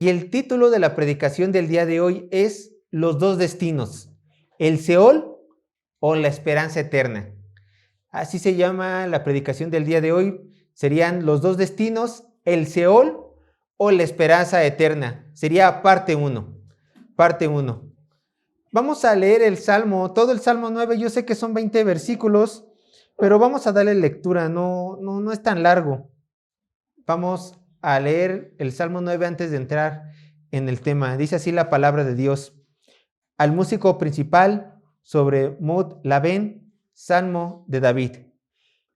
Y el título de la predicación del día de hoy es Los dos destinos, el Seol o la esperanza eterna. Así se llama la predicación del día de hoy. Serían los dos destinos, el Seol o la esperanza eterna. Sería parte 1. Parte 1. Vamos a leer el Salmo, todo el Salmo 9. Yo sé que son 20 versículos, pero vamos a darle lectura, no es tan largo. Vamos a leer el Salmo 9 antes de entrar en el tema. Dice así la palabra de Dios. Al músico principal sobre Mut Labén, Salmo de David.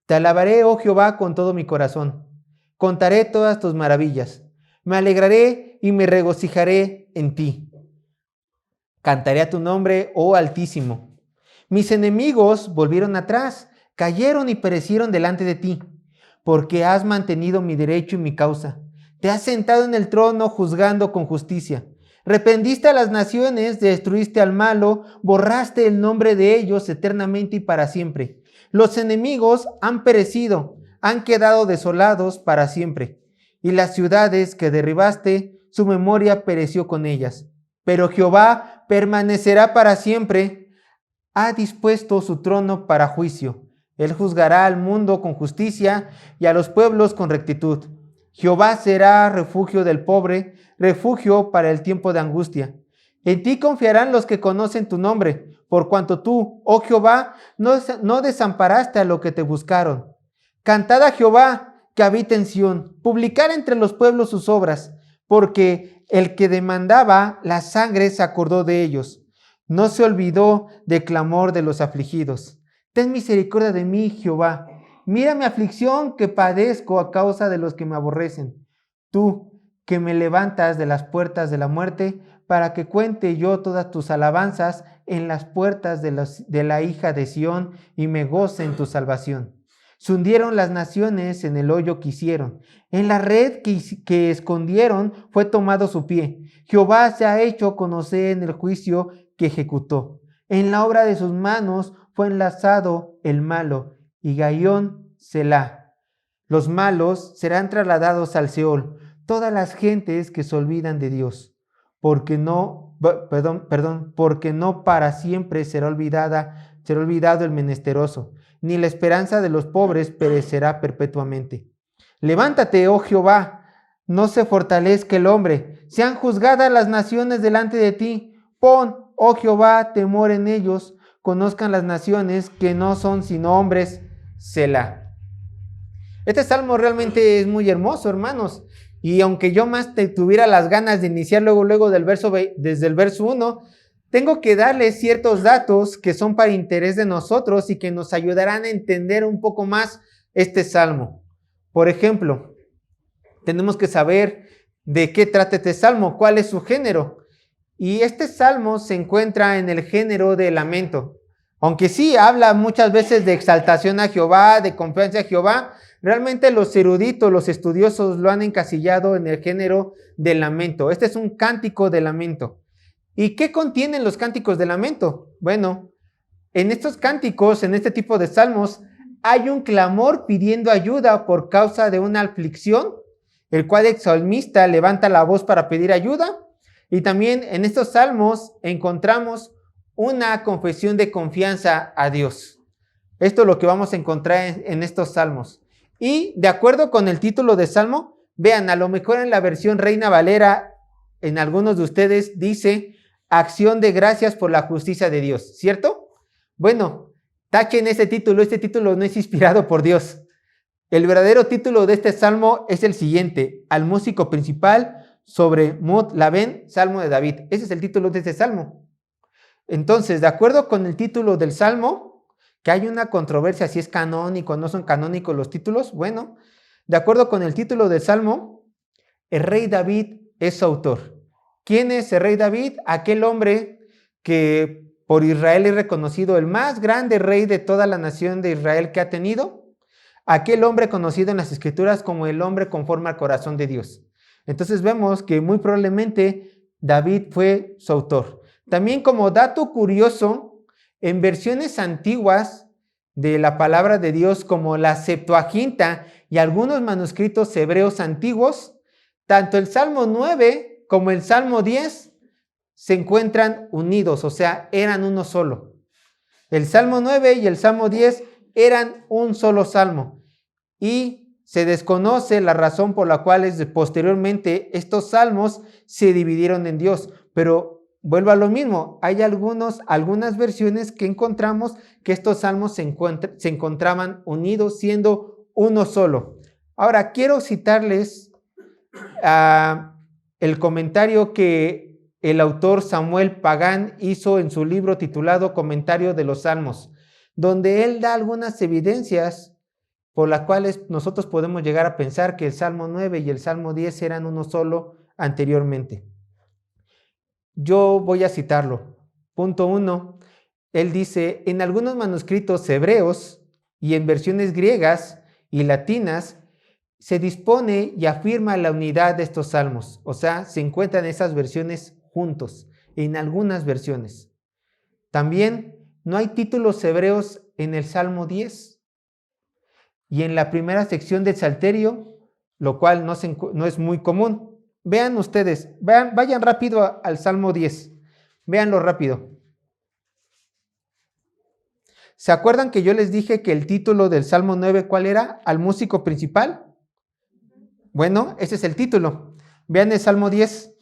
Te alabaré, oh Jehová, con todo mi corazón. Contaré todas tus maravillas. Me alegraré y me regocijaré en ti. Cantaré a tu nombre, oh Altísimo. Mis enemigos volvieron atrás, cayeron y perecieron delante de ti, porque has mantenido mi derecho y mi causa. Te has sentado en el trono juzgando con justicia. Reprendiste a las naciones, destruiste al malo, borraste el nombre de ellos eternamente y para siempre. Los enemigos han perecido, han quedado desolados para siempre. Y las ciudades que derribaste, su memoria pereció con ellas. Pero Jehová permanecerá para siempre. Ha dispuesto su trono para juicio. Él juzgará al mundo con justicia y a los pueblos con rectitud. Jehová será refugio del pobre, refugio para el tiempo de angustia. En ti confiarán los que conocen tu nombre, por cuanto tú, oh Jehová, no desamparaste a los que te buscaron. Cantad a Jehová, que habita en Sión, publicar entre los pueblos sus obras, porque el que demandaba la sangre se acordó de ellos. No se olvidó del clamor de los afligidos. Ten misericordia de mí, Jehová. Mira mi aflicción que padezco a causa de los que me aborrecen. Tú, que me levantas de las puertas de la muerte, para que cuente yo todas tus alabanzas en las puertas de la hija de Sión y me goce en tu salvación. Se hundieron las naciones en el hoyo que hicieron. En la red que escondieron fue tomado su pie. Jehová se ha hecho conocer en el juicio que ejecutó. En la obra de sus manos fue enlazado el malo. Y Gaión Selah. Los malos serán trasladados al Seol. Todas las gentes que se olvidan de Dios. Porque no para siempre será olvidado el menesteroso, ni la esperanza de los pobres perecerá perpetuamente. Levántate, oh Jehová, no se fortalezca el hombre, sean juzgadas las naciones delante de ti. Pon, oh Jehová, temor en ellos, conozcan las naciones que no son sino hombres. Selah. Este salmo realmente es muy hermoso, hermanos. Y aunque yo más tuviera las ganas de iniciar luego desde el verso 1, tengo que darles ciertos datos que son para interés de nosotros y que nos ayudarán a entender un poco más este salmo. Por ejemplo, tenemos que saber de qué trata este salmo, cuál es su género. Y este salmo se encuentra en el género de lamento. Aunque sí habla muchas veces de exaltación a Jehová, de confianza a Jehová, realmente los eruditos, los estudiosos lo han encasillado en el género de lamento. Este es un cántico de lamento. ¿Y qué contienen los cánticos de lamento? Bueno, en estos cánticos, en este tipo de salmos, hay un clamor pidiendo ayuda por causa de una aflicción, el cual el salmista levanta la voz para pedir ayuda. Y también en estos salmos encontramos una confesión de confianza a Dios. Esto es lo que vamos a encontrar en estos salmos. Y de acuerdo con el título de salmo, vean, a lo mejor en la versión Reina Valera, en algunos de ustedes dice acción de gracias por la justicia de Dios, ¿cierto? Bueno, tachen este título no es inspirado por Dios. El verdadero título de este salmo es el siguiente: al músico principal sobre Mut Labén, Salmo de David. Ese es el título de este salmo. Entonces, de acuerdo con el título del salmo, que hay una controversia si es canónico o no son canónicos los títulos, bueno, de acuerdo con el título del salmo, el rey David es su autor. ¿Quién es el rey David? Aquel hombre que por Israel es reconocido el más grande rey de toda la nación de Israel que ha tenido. Aquel hombre conocido en las escrituras como el hombre conforme al corazón de Dios. Entonces vemos que muy probablemente David fue su autor. También como dato curioso, en versiones antiguas de la palabra de Dios como la Septuaginta y algunos manuscritos hebreos antiguos, tanto el Salmo 9 como el Salmo 10, se encuentran unidos, o sea, eran uno solo. El Salmo 9 y el Salmo 10 eran un solo salmo. Y se desconoce la razón por la cual posteriormente estos salmos se dividieron en Dios. Pero vuelvo a lo mismo, hay algunas versiones que encontramos que estos salmos se encontraban unidos siendo uno solo. Ahora, quiero citarles el comentario que el autor Samuel Pagán hizo en su libro titulado Comentario de los Salmos, donde él da algunas evidencias por las cuales nosotros podemos llegar a pensar que el Salmo 9 y el Salmo 10 eran uno solo anteriormente. Yo voy a citarlo. Punto 1. Él dice, en algunos manuscritos hebreos y en versiones griegas y latinas se dispone y afirma la unidad de estos salmos. O sea, se encuentran esas versiones juntos, en algunas versiones. También no hay títulos hebreos en el Salmo 10. Y en la primera sección del Salterio, lo cual no es muy común. Vean ustedes, vayan rápido al Salmo 10. Véanlo rápido. ¿Se acuerdan que yo les dije que el título del Salmo 9, ¿cuál era? ¿Al músico principal? Bueno, ese es el título. Vean el Salmo 10.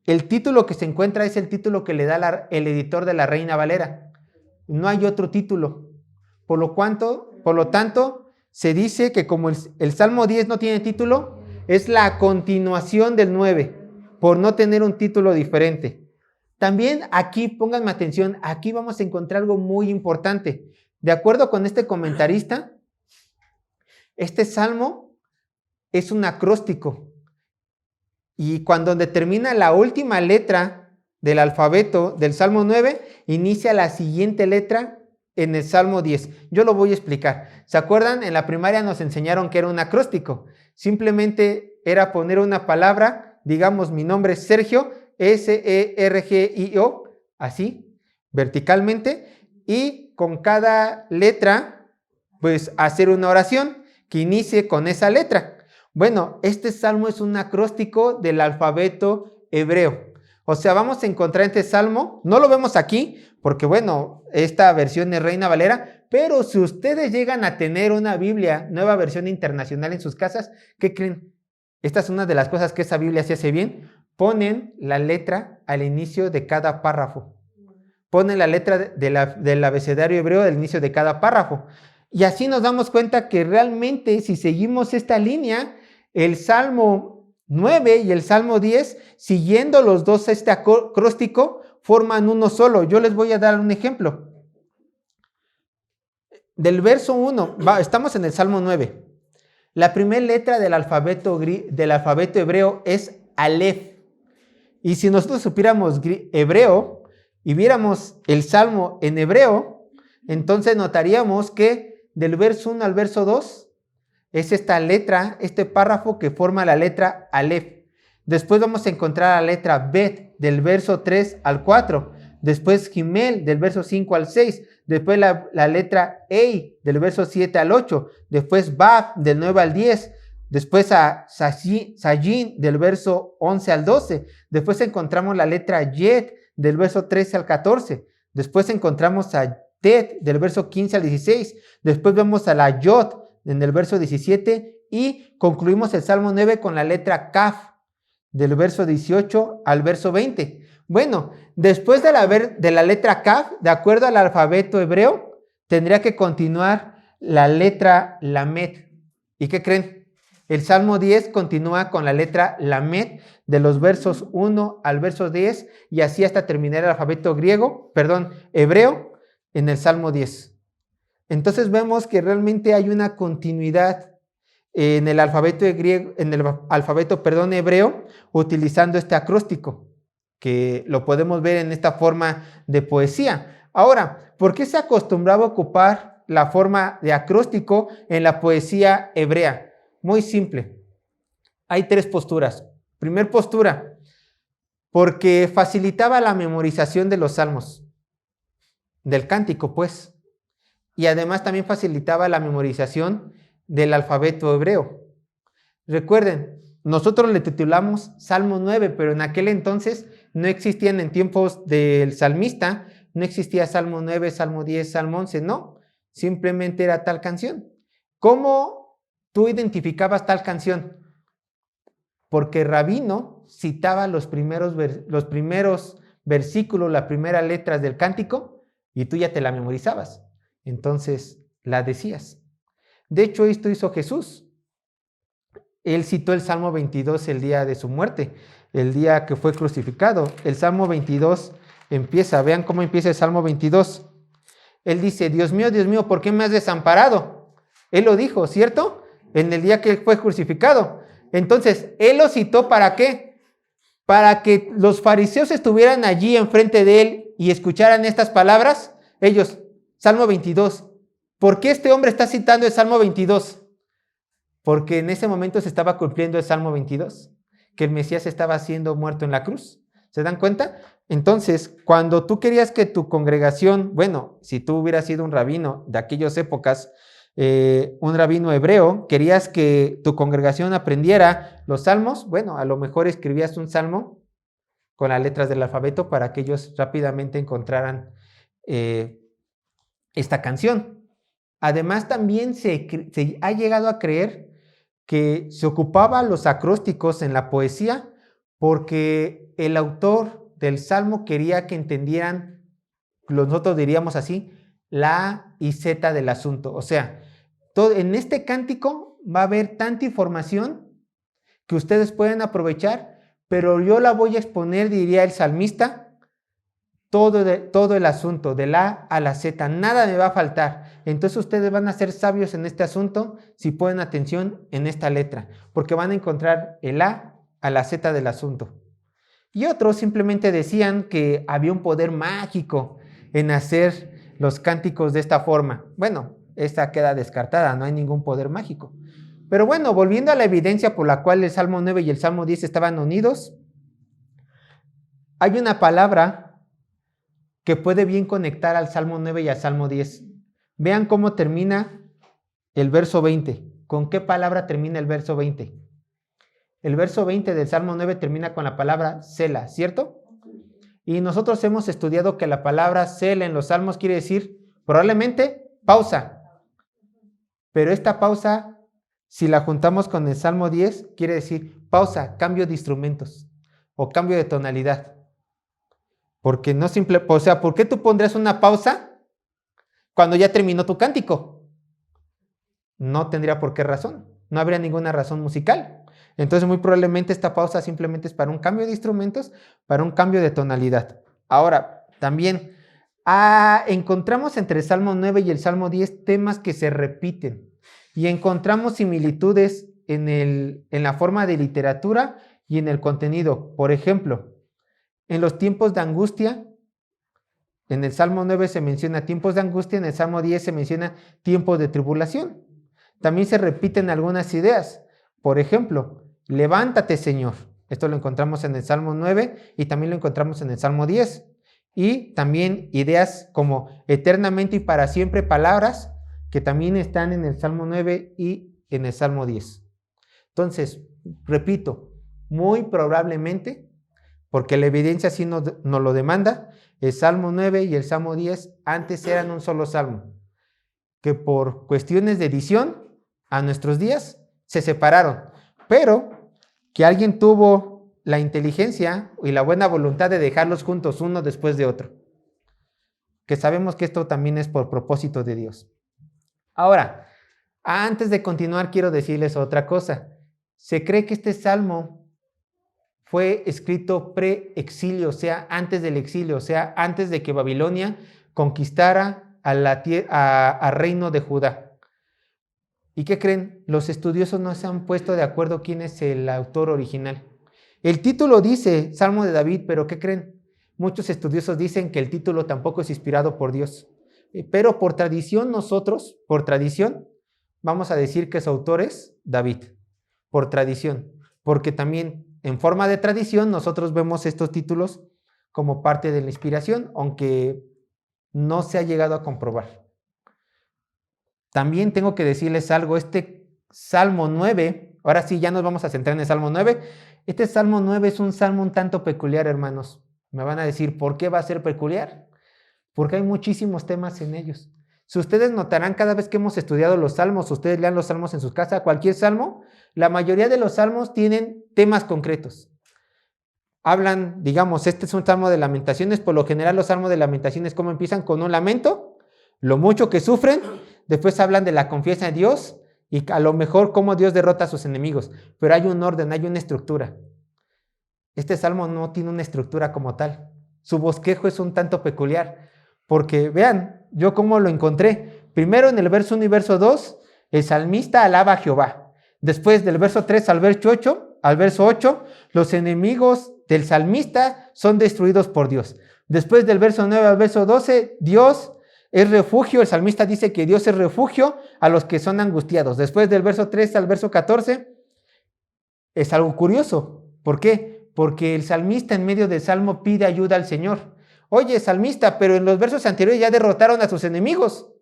El título que se encuentra es el título que le da el editor de la Reina Valera. No hay otro título. Por lo tanto, se dice que como el Salmo 10 no tiene título, es la continuación del 9, por no tener un título diferente. También aquí, pónganme atención, aquí vamos a encontrar algo muy importante. De acuerdo con este comentarista, este salmo es un acróstico. Y cuando determina la última letra del alfabeto del Salmo 9, inicia la siguiente letra en el Salmo 10. Yo lo voy a explicar. ¿Se acuerdan? En la primaria nos enseñaron que era un acróstico. Simplemente era poner una palabra, digamos mi nombre es Sergio, S-E-R-G-I-O, así, verticalmente, y con cada letra, pues hacer una oración que inicie con esa letra. Bueno, este salmo es un acróstico del alfabeto hebreo. O sea, vamos a encontrar este salmo, no lo vemos aquí, porque bueno, esta versión es Reina Valera, pero si ustedes llegan a tener una Biblia, nueva versión internacional en sus casas, ¿qué creen? Esta es una de las cosas que esa Biblia se hace bien. Ponen la letra al inicio de cada párrafo. Ponen la letra del abecedario hebreo al inicio de cada párrafo. Y así nos damos cuenta que realmente si seguimos esta línea, el Salmo 9 y el Salmo 10, siguiendo los dos este acróstico, forman uno solo. Yo les voy a dar un ejemplo. Del verso 1, estamos en el Salmo 9. La primera letra del alfabeto hebreo es Aleph. Y si nosotros supiéramos hebreo y viéramos el Salmo en hebreo, entonces notaríamos que del verso 1 al verso 2 es esta letra, este párrafo que forma la letra Aleph. Después vamos a encontrar la letra Bet del verso 3 al 4. Después Gimel del verso 5 al 6. Después la letra Ei del verso 7 al 8. Después Bab del 9 al 10. Después a Sayin del verso 11 al 12. Después encontramos la letra Yet del verso 13 al 14. Después encontramos a Tet del verso 15 al 16. Después vemos a la Yod en el verso 17 y concluimos el Salmo 9 con la letra Kaf del verso 18 al verso 20. Bueno, después de la letra Kaf, de acuerdo al alfabeto hebreo, tendría que continuar la letra Lamed. ¿Y qué creen? El Salmo 10 continúa con la letra Lamed de los versos 1 al verso 10 y así hasta terminar el alfabeto hebreo en el Salmo 10. Entonces vemos que realmente hay una continuidad en el alfabeto hebreo, utilizando este acróstico, que lo podemos ver en esta forma de poesía. Ahora, ¿por qué se acostumbraba a ocupar la forma de acróstico en la poesía hebrea? Muy simple. Hay tres posturas. Primer postura, porque facilitaba la memorización de los salmos, del cántico, pues. Y además también facilitaba la memorización del alfabeto hebreo. Recuerden, nosotros le titulamos Salmo 9, pero en aquel entonces no existían en tiempos del salmista, no existía Salmo 9, Salmo 10, Salmo 11, no, simplemente era tal canción. ¿Cómo tú identificabas tal canción? Porque Rabino citaba los primeros versículos, las primeras letras del cántico, y tú ya te la memorizabas. Entonces la decías. De hecho, esto hizo Jesús. Él citó el Salmo 22 el día de su muerte, el día que fue crucificado. El Salmo 22 empieza, vean cómo empieza el Salmo 22. Él dice, Dios mío, ¿por qué me has desamparado? Él lo dijo, ¿cierto? En el día que fue crucificado. Entonces, él lo citó ¿para qué? Para que los fariseos estuvieran allí enfrente de él y escucharan estas palabras. Ellos, Salmo 22. ¿Por qué este hombre está citando el Salmo 22? Porque en ese momento se estaba cumpliendo el Salmo 22, que el Mesías estaba siendo muerto en la cruz. ¿Se dan cuenta? Entonces, cuando tú querías que tu congregación, bueno, si tú hubieras sido un rabino de aquellas épocas, un rabino hebreo, querías que tu congregación aprendiera los salmos, bueno, a lo mejor escribías un salmo con las letras del alfabeto para que ellos rápidamente encontraran esta canción. Además, también se ha llegado a creer que se ocupaba los acrósticos en la poesía porque el autor del salmo quería que entendieran, nosotros diríamos así, la A y Z del asunto. O sea, en este cántico va a haber tanta información que ustedes pueden aprovechar, pero yo la voy a exponer, diría el salmista, todo el asunto, de la A a la Z, nada me va a faltar. Entonces ustedes van a ser sabios en este asunto si ponen atención en esta letra, porque van a encontrar el A a la Z del asunto. Y otros simplemente decían que había un poder mágico en hacer los cánticos de esta forma. Bueno, esta queda descartada, no hay ningún poder mágico. Pero bueno, volviendo a la evidencia por la cual el Salmo 9 y el Salmo 10 estaban unidos, hay una palabra que puede bien conectar al Salmo 9 y al Salmo 10. Vean cómo termina el verso 20. ¿Con qué palabra termina el verso 20? El verso 20 del Salmo 9 termina con la palabra Sela, ¿cierto? Y nosotros hemos estudiado que la palabra Sela en los salmos quiere decir probablemente pausa. Pero esta pausa, si la juntamos con el Salmo 10, quiere decir pausa, cambio de instrumentos o cambio de tonalidad. Porque no simple, o sea, ¿por qué tú pondrías una pausa cuando ya terminó tu cántico? No tendría por qué razón, no habría ninguna razón musical. Entonces muy probablemente esta pausa simplemente es para un cambio de instrumentos, para un cambio de tonalidad. Ahora, también encontramos entre el Salmo 9 y el Salmo 10 temas que se repiten y encontramos similitudes en la forma de literatura y en el contenido. Por ejemplo, en los tiempos de angustia, en el Salmo 9 se menciona tiempos de angustia, en el Salmo 10 se menciona tiempos de tribulación. También se repiten algunas ideas. Por ejemplo, levántate, Señor. Esto lo encontramos en el Salmo 9 y también lo encontramos en el Salmo 10. Y también ideas como eternamente y para siempre, palabras que también están en el Salmo 9 y en el Salmo 10. Entonces, repito, muy probablemente, porque la evidencia sí nos lo demanda, el Salmo 9 y el Salmo 10 antes eran un solo salmo, que por cuestiones de edición a nuestros días se separaron, pero que alguien tuvo la inteligencia y la buena voluntad de dejarlos juntos uno después de otro, que sabemos que esto también es por propósito de Dios. Ahora, antes de continuar quiero decirles otra cosa. Se cree que este salmo fue escrito pre-exilio, o sea, antes del exilio, o sea, antes de que Babilonia conquistara al reino de Judá. ¿Y qué creen? Los estudiosos no se han puesto de acuerdo quién es el autor original. El título dice Salmo de David, pero ¿qué creen? Muchos estudiosos dicen que el título tampoco es inspirado por Dios. Pero por tradición nosotros, por tradición, vamos a decir que su autor es David. Por tradición. Porque también en forma de tradición nosotros vemos estos títulos como parte de la inspiración, aunque no se ha llegado a comprobar. También tengo que decirles algo, este Salmo 9 Ahora sí, ya nos vamos a centrar en el Salmo 9. Este Salmo 9 es un salmo un tanto peculiar, hermanos. Me van a decir, ¿por qué va a ser peculiar? Porque hay muchísimos temas en ellos. Si ustedes notarán, cada vez que hemos estudiado los salmos, ustedes lean los salmos en sus casas, cualquier salmo, la mayoría de los salmos tienen temas concretos. Hablan, digamos, este es un salmo de lamentaciones, por lo general los salmos de lamentaciones, ¿cómo empiezan? Con un lamento, lo mucho que sufren, después hablan de la confianza en Dios y a lo mejor cómo Dios derrota a sus enemigos, pero hay un orden, hay una estructura. Este salmo no tiene una estructura como tal. Su bosquejo es un tanto peculiar, porque vean, yo cómo lo encontré. Primero en el verso 1 y verso 2, el salmista alaba a Jehová. Después del verso 3 al verso 8, los enemigos del salmista son destruidos por Dios. Después del verso 9 al verso 12, Dios es refugio. El salmista dice que Dios es refugio a los que son angustiados. Después del verso 3 al verso 14, es algo curioso. ¿Por qué? Porque el salmista en medio del salmo pide ayuda al Señor. Oye, salmista, pero en los versos anteriores ya derrotaron a sus enemigos.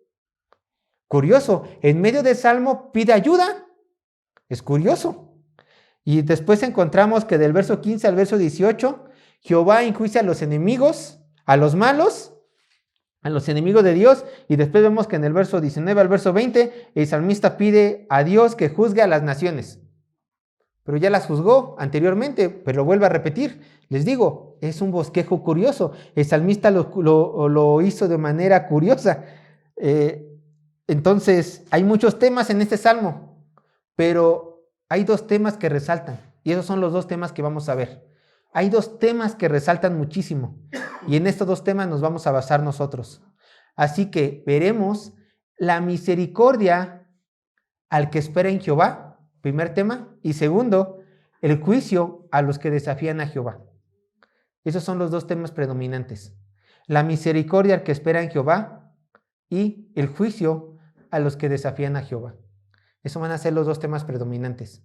Curioso, en medio del salmo pide ayuda. Es curioso. Y después encontramos que del verso 15 al verso 18, Jehová enjuicia a los enemigos, a los malos, a los enemigos de Dios. Y después vemos que en el verso 19 al verso 20, el salmista pide a Dios que juzgue a las naciones. Pero ya las juzgó anteriormente, pero lo vuelve a repetir. Les digo, es un bosquejo curioso. El salmista lo hizo de manera curiosa. Entonces, hay muchos temas en este salmo, pero hay dos temas que resaltan, y esos son los dos temas que vamos a ver. Hay dos temas que resaltan muchísimo, y en estos dos temas nos vamos a basar nosotros. Así que veremos la misericordia al que espera en Jehová, primer tema, y segundo, el juicio a los que desafían a Jehová. Esos son los dos temas predominantes. La misericordia al que espera en Jehová y el juicio a los que desafían a Jehová. Esos van a ser los dos temas predominantes.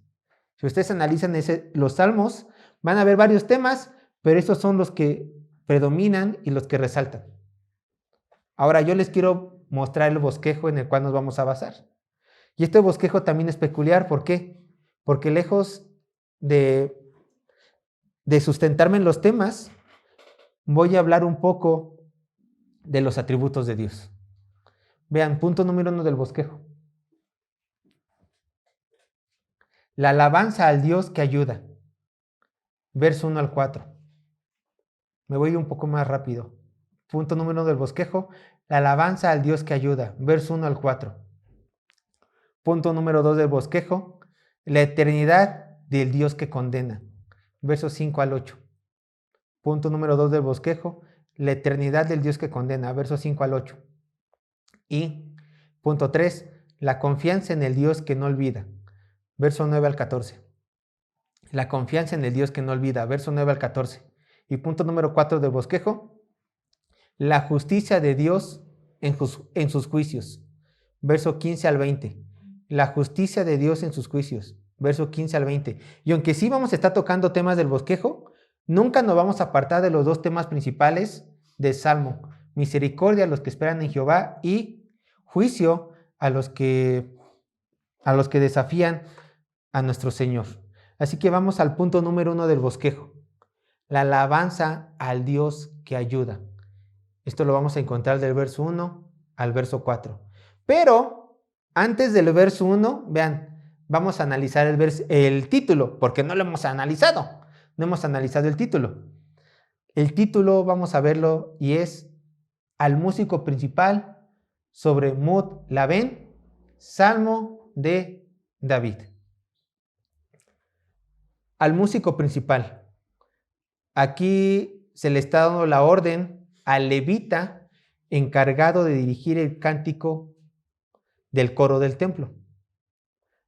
Si ustedes analizan los salmos, van a ver varios temas, pero estos son los que predominan y los que resaltan. Ahora yo les quiero mostrar el bosquejo en el cual nos vamos a basar. Y este bosquejo también es peculiar, ¿por qué? Porque lejos de sustentarme en los temas, voy a hablar un poco de los atributos de Dios. Vean, punto número 1 del bosquejo. La alabanza al Dios que ayuda. Verso 1 al 4. Me voy un poco más rápido. Punto número 1 del bosquejo. La alabanza al Dios que ayuda. Verso 1 al 4. Punto número 2 del bosquejo. La eternidad del Dios que condena. Versos 5 al 8. Punto número 2 del bosquejo. La eternidad del Dios que condena. Versos 5 al 8. Y punto 3. La confianza en el Dios que no olvida. Verso 9 al 14. La confianza en el Dios que no olvida. Verso 9 al 14. Y punto número 4 del bosquejo. La justicia de Dios en sus juicios. Verso 15 al 20. La justicia de Dios en sus juicios. Verso 15 al 20. Y aunque sí vamos a estar tocando temas del bosquejo, nunca nos vamos a apartar de los dos temas principales del Salmo. Misericordia a los que esperan en Jehová y juicio a los que desafían a nuestro Señor. Así que vamos al punto número 1 del bosquejo. La alabanza al Dios que ayuda. Esto lo vamos a encontrar del verso 1 al verso 4. Pero antes del verso 1, vean, vamos a analizar el título, porque no lo hemos analizado. No hemos analizado el título. El título vamos a verlo y es al músico principal sobre Mut Labén, Salmo de David. Al músico principal. Aquí se le está dando la orden al levita encargado de dirigir el cántico del coro del templo.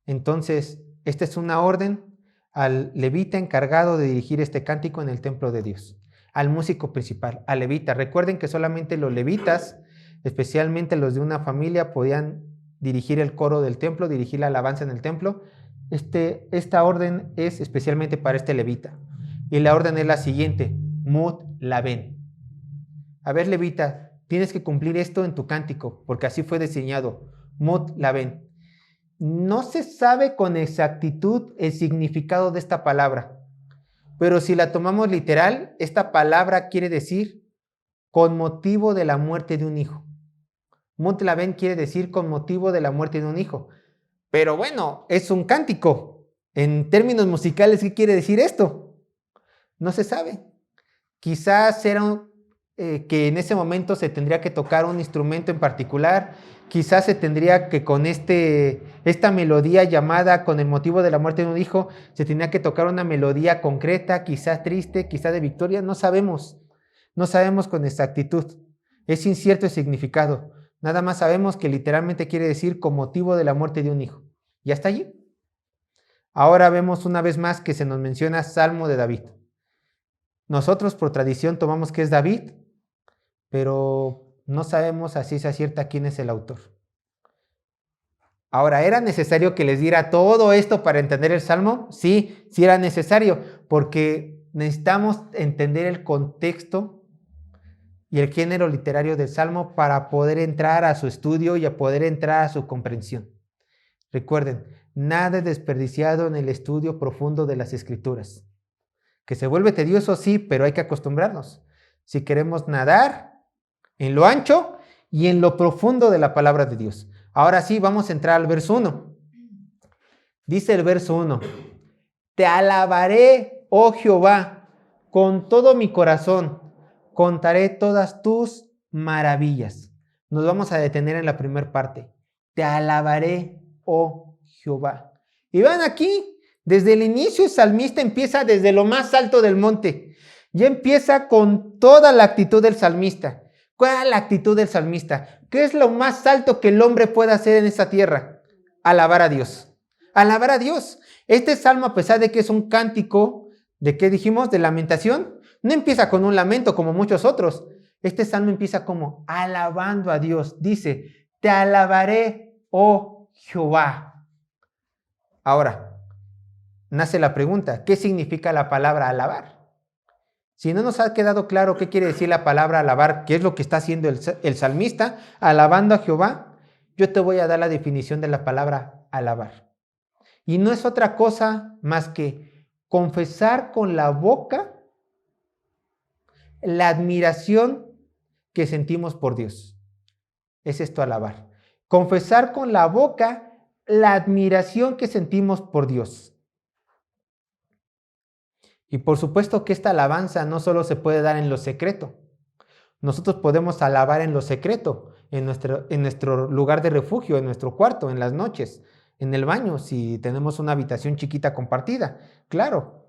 Entonces, esta es una orden al levita encargado de dirigir este cántico en el templo de Dios. Al músico principal, al levita. Recuerden que solamente los levitas, especialmente los de una familia, podían dirigir el coro del templo, dirigir la alabanza en el templo. Esta orden es especialmente para este levita. Y la orden es la siguiente: Mut Labén. A ver, levita, tienes que cumplir esto en tu cántico, porque así fue diseñado. Mut Labén. No se sabe con exactitud el significado de esta palabra, pero si la tomamos literal, esta palabra quiere decir con motivo de la muerte de un hijo. Mutlaben quiere decir con motivo de la muerte de un hijo. Pero bueno, es un cántico. En términos musicales, ¿qué quiere decir esto? No se sabe. Quizás era que en ese momento se tendría que tocar un instrumento en particular. Quizás se tendría que con esta melodía llamada con el motivo de la muerte de un hijo, se tenía que tocar una melodía concreta, quizás triste, quizás de victoria. No sabemos. No sabemos con exactitud. Es incierto el significado. Nada más sabemos que literalmente quiere decir con motivo de la muerte de un hijo. Y hasta allí. Ahora vemos una vez más que se nos menciona Salmo de David. Nosotros por tradición tomamos que es David, pero no sabemos a ciencia cierta quién es el autor. Ahora, ¿era necesario que les diera todo esto para entender el Salmo? Sí, sí era necesario, porque necesitamos entender el contexto y el género literario del Salmo para poder entrar a su estudio y a poder entrar a su comprensión. Recuerden, nada es desperdiciado en el estudio profundo de las Escrituras. Que se vuelve tedioso, sí, pero hay que acostumbrarnos. Si queremos nadar en lo ancho y en lo profundo de la palabra de Dios. Ahora sí, vamos a entrar al verso 1. Dice el verso 1, te alabaré, oh Jehová, con todo mi corazón. Contaré todas tus maravillas. Nos vamos a detener en la primera parte. Te alabaré, oh Jehová. Y vean aquí, desde el inicio el salmista empieza desde lo más alto del monte. Ya empieza con toda la actitud del salmista. ¿Cuál es la actitud del salmista? ¿Qué es lo más alto que el hombre puede hacer en esta tierra? Alabar a Dios. Alabar a Dios. Este salmo, a pesar de que es un cántico, ¿de qué dijimos? De lamentación. No empieza con un lamento como muchos otros. Este salmo empieza como alabando a Dios. Dice, te alabaré, oh Jehová. Ahora, nace la pregunta, ¿qué significa la palabra alabar? Si no nos ha quedado claro qué quiere decir la palabra alabar, qué es lo que está haciendo el salmista, alabando a Jehová, yo te voy a dar la definición de la palabra alabar. Y no es otra cosa más que confesar con la boca la admiración que sentimos por Dios. Es esto alabar. Confesar con la boca la admiración que sentimos por Dios. Y por supuesto que esta alabanza no solo se puede dar en lo secreto. Nosotros podemos alabar en lo secreto, en nuestro lugar de refugio, en nuestro cuarto, en las noches, en el baño, si tenemos una habitación chiquita compartida. Claro,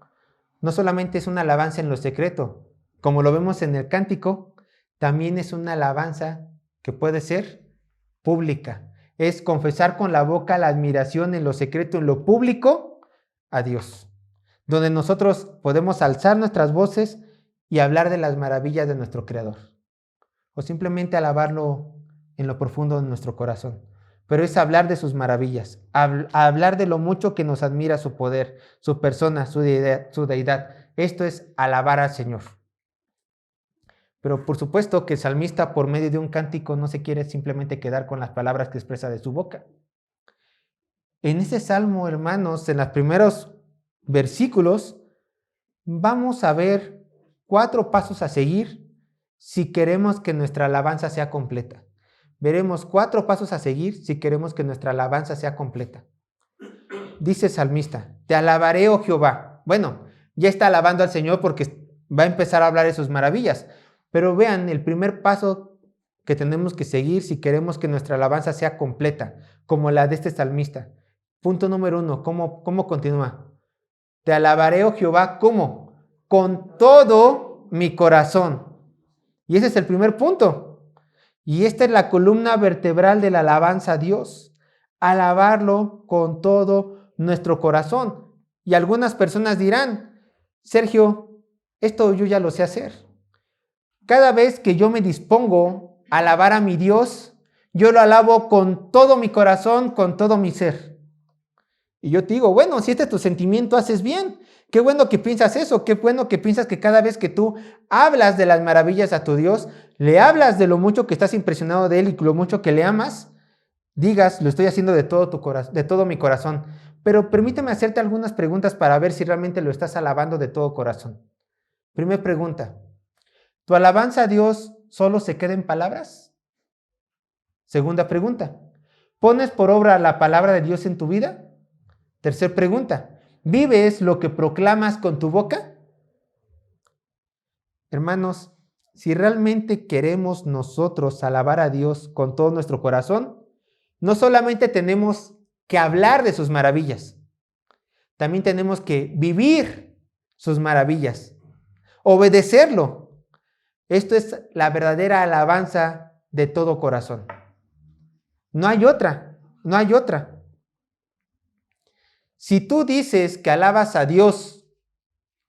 no solamente es una alabanza en lo secreto, como lo vemos en el cántico, también es una alabanza que puede ser pública. Es confesar con la boca la admiración en lo secreto, en lo público, a Dios. Donde nosotros podemos alzar nuestras voces y hablar de las maravillas de nuestro Creador. O simplemente alabarlo en lo profundo de nuestro corazón. Pero es hablar de sus maravillas, hablar de lo mucho que nos admira su poder, su persona, su deidad. Esto es alabar al Señor. Pero por supuesto que el salmista por medio de un cántico no se quiere simplemente quedar con las palabras que expresa de su boca. En ese salmo, hermanos, en los primeros versículos, vamos a ver 4 pasos a seguir si queremos que nuestra alabanza sea completa. Veremos 4 pasos a seguir si queremos que nuestra alabanza sea completa. Dice el salmista, te alabaré, oh Jehová. Bueno, ya está alabando al Señor porque va a empezar a hablar de sus maravillas. Pero vean, el primer paso que tenemos que seguir si queremos que nuestra alabanza sea completa, como la de este salmista. Punto número 1, ¿cómo continúa? Te alabaré, oh Jehová, ¿cómo? Con todo mi corazón. Y ese es el primer punto. Y esta es la columna vertebral de la alabanza a Dios. Alabarlo con todo nuestro corazón. Y algunas personas dirán, Sergio, esto yo ya lo sé hacer. Cada vez que yo me dispongo a alabar a mi Dios, yo lo alabo con todo mi corazón, con todo mi ser. Y yo te digo, bueno, si este es tu sentimiento, haces bien. Qué bueno que piensas eso, qué bueno que piensas que cada vez que tú hablas de las maravillas a tu Dios, le hablas de lo mucho que estás impresionado de Él y lo mucho que le amas, digas, lo estoy haciendo de todo mi corazón. Pero permíteme hacerte algunas preguntas para ver si realmente lo estás alabando de todo corazón. Primera pregunta, ¿tu alabanza a Dios solo se queda en palabras? Segunda pregunta, ¿pones por obra la palabra de Dios en tu vida? Tercera pregunta, ¿vives lo que proclamas con tu boca? Hermanos, si realmente queremos nosotros alabar a Dios con todo nuestro corazón, no solamente tenemos que hablar de sus maravillas, también tenemos que vivir sus maravillas, obedecerlo. Esto es la verdadera alabanza de todo corazón. No hay otra, no hay otra. Si tú dices que alabas a Dios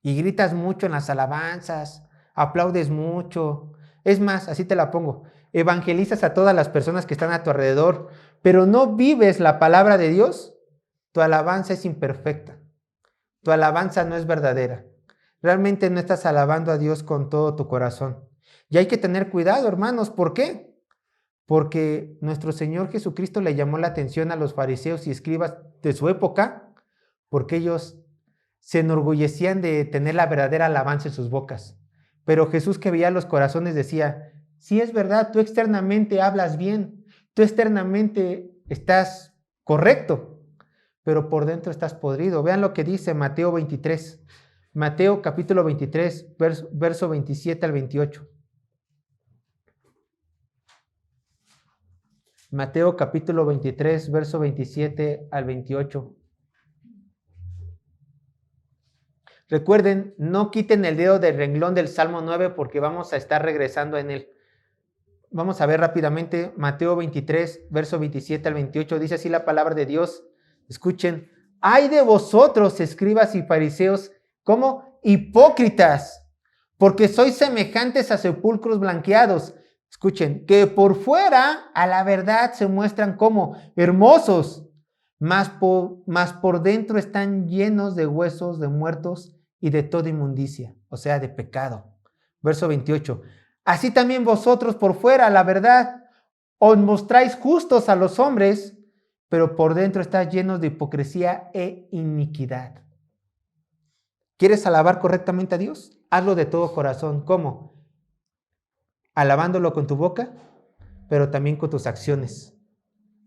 y gritas mucho en las alabanzas, aplaudes mucho, es más, así te la pongo, evangelizas a todas las personas que están a tu alrededor, pero no vives la palabra de Dios, tu alabanza es imperfecta. Tu alabanza no es verdadera. Realmente no estás alabando a Dios con todo tu corazón. Y hay que tener cuidado, hermanos. ¿Por qué? Porque nuestro Señor Jesucristo le llamó la atención a los fariseos y escribas de su época, porque ellos se enorgullecían de tener la verdadera alabanza en sus bocas. Pero Jesús, que veía los corazones, decía, sí es verdad, tú externamente hablas bien, tú externamente estás correcto, pero por dentro estás podrido. Vean lo que dice Mateo 23. Mateo capítulo 23, verso 27 al 28. Mateo capítulo 23, verso 27 al 28. Recuerden, no quiten el dedo del renglón del Salmo 9 porque vamos a estar regresando en él. Vamos a ver rápidamente Mateo 23, verso 27 al 28. Dice así la palabra de Dios. Escuchen. ¡Ay de vosotros, escribas y fariseos, como hipócritas! Porque sois semejantes a sepulcros blanqueados. Escuchen, que por fuera a la verdad se muestran como hermosos, mas por dentro están llenos de huesos de muertos y de toda inmundicia, o sea, de pecado. Verso 28. Así también vosotros por fuera, la verdad, os mostráis justos a los hombres, pero por dentro estáis llenos de hipocresía e iniquidad. ¿Quieres alabar correctamente a Dios? Hazlo de todo corazón. ¿Cómo? Alabándolo con tu boca, pero también con tus acciones,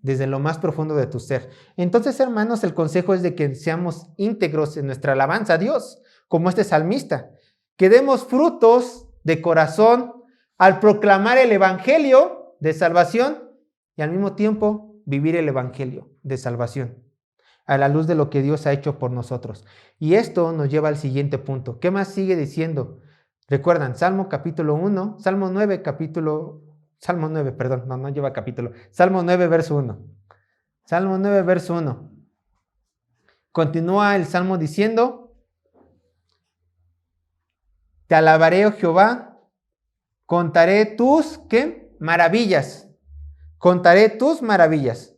desde lo más profundo de tu ser. Entonces, hermanos, el consejo es de que seamos íntegros en nuestra alabanza a Dios, como este salmista, que demos frutos de corazón al proclamar el evangelio de salvación y al mismo tiempo vivir el evangelio de salvación a la luz de lo que Dios ha hecho por nosotros. Y esto nos lleva al siguiente punto. ¿Qué más sigue diciendo? Recuerdan, Salmo 9, Salmo 9, verso 1. Salmo 9, verso 1. Continúa el Salmo diciendo, te alabaré, oh Jehová, contaré tus, ¿qué? Maravillas. Contaré tus maravillas.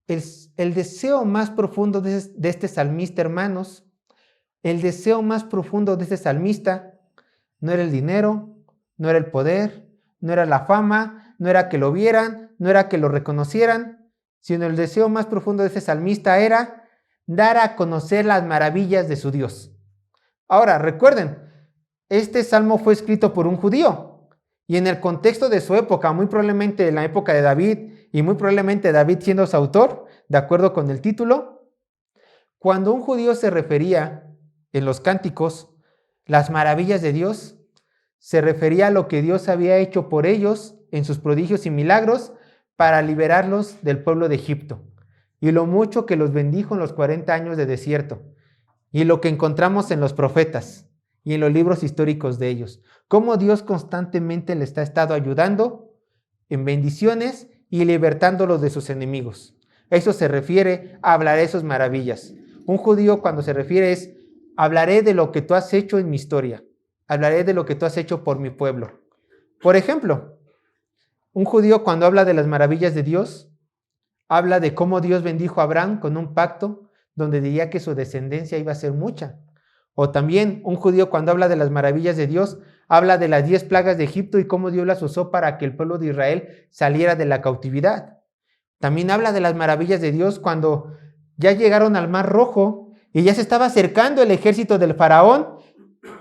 El deseo más profundo de este salmista, hermanos, el deseo más profundo de este salmista no era el dinero, no era el poder, no era la fama, no era que lo vieran, no era que lo reconocieran, sino el deseo más profundo de este salmista era dar a conocer las maravillas de su Dios. Ahora, recuerden, este salmo fue escrito por un judío y en el contexto de su época, muy probablemente en la época de David y muy probablemente David siendo su autor, de acuerdo con el título, cuando un judío se refería en los cánticos, las maravillas de Dios, se refería a lo que Dios había hecho por ellos en sus prodigios y milagros para liberarlos del pueblo de Egipto, y lo mucho que los bendijo en los 40 años de desierto, y lo que encontramos en los profetas y en los libros históricos de ellos, cómo Dios constantemente les ha estado ayudando en bendiciones y libertándolos de sus enemigos. Eso se refiere a hablar de sus maravillas. Un judío cuando se refiere es, hablaré de lo que tú has hecho en mi historia, hablaré de lo que tú has hecho por mi pueblo. Por ejemplo, un judío cuando habla de las maravillas de Dios, habla de cómo Dios bendijo a Abraham con un pacto donde diría que su descendencia iba a ser mucha. O también un judío cuando habla de las maravillas de Dios, habla de las 10 plagas de Egipto y cómo Dios las usó para que el pueblo de Israel saliera de la cautividad. También habla de las maravillas de Dios cuando ya llegaron al Mar Rojo y ya se estaba acercando el ejército del faraón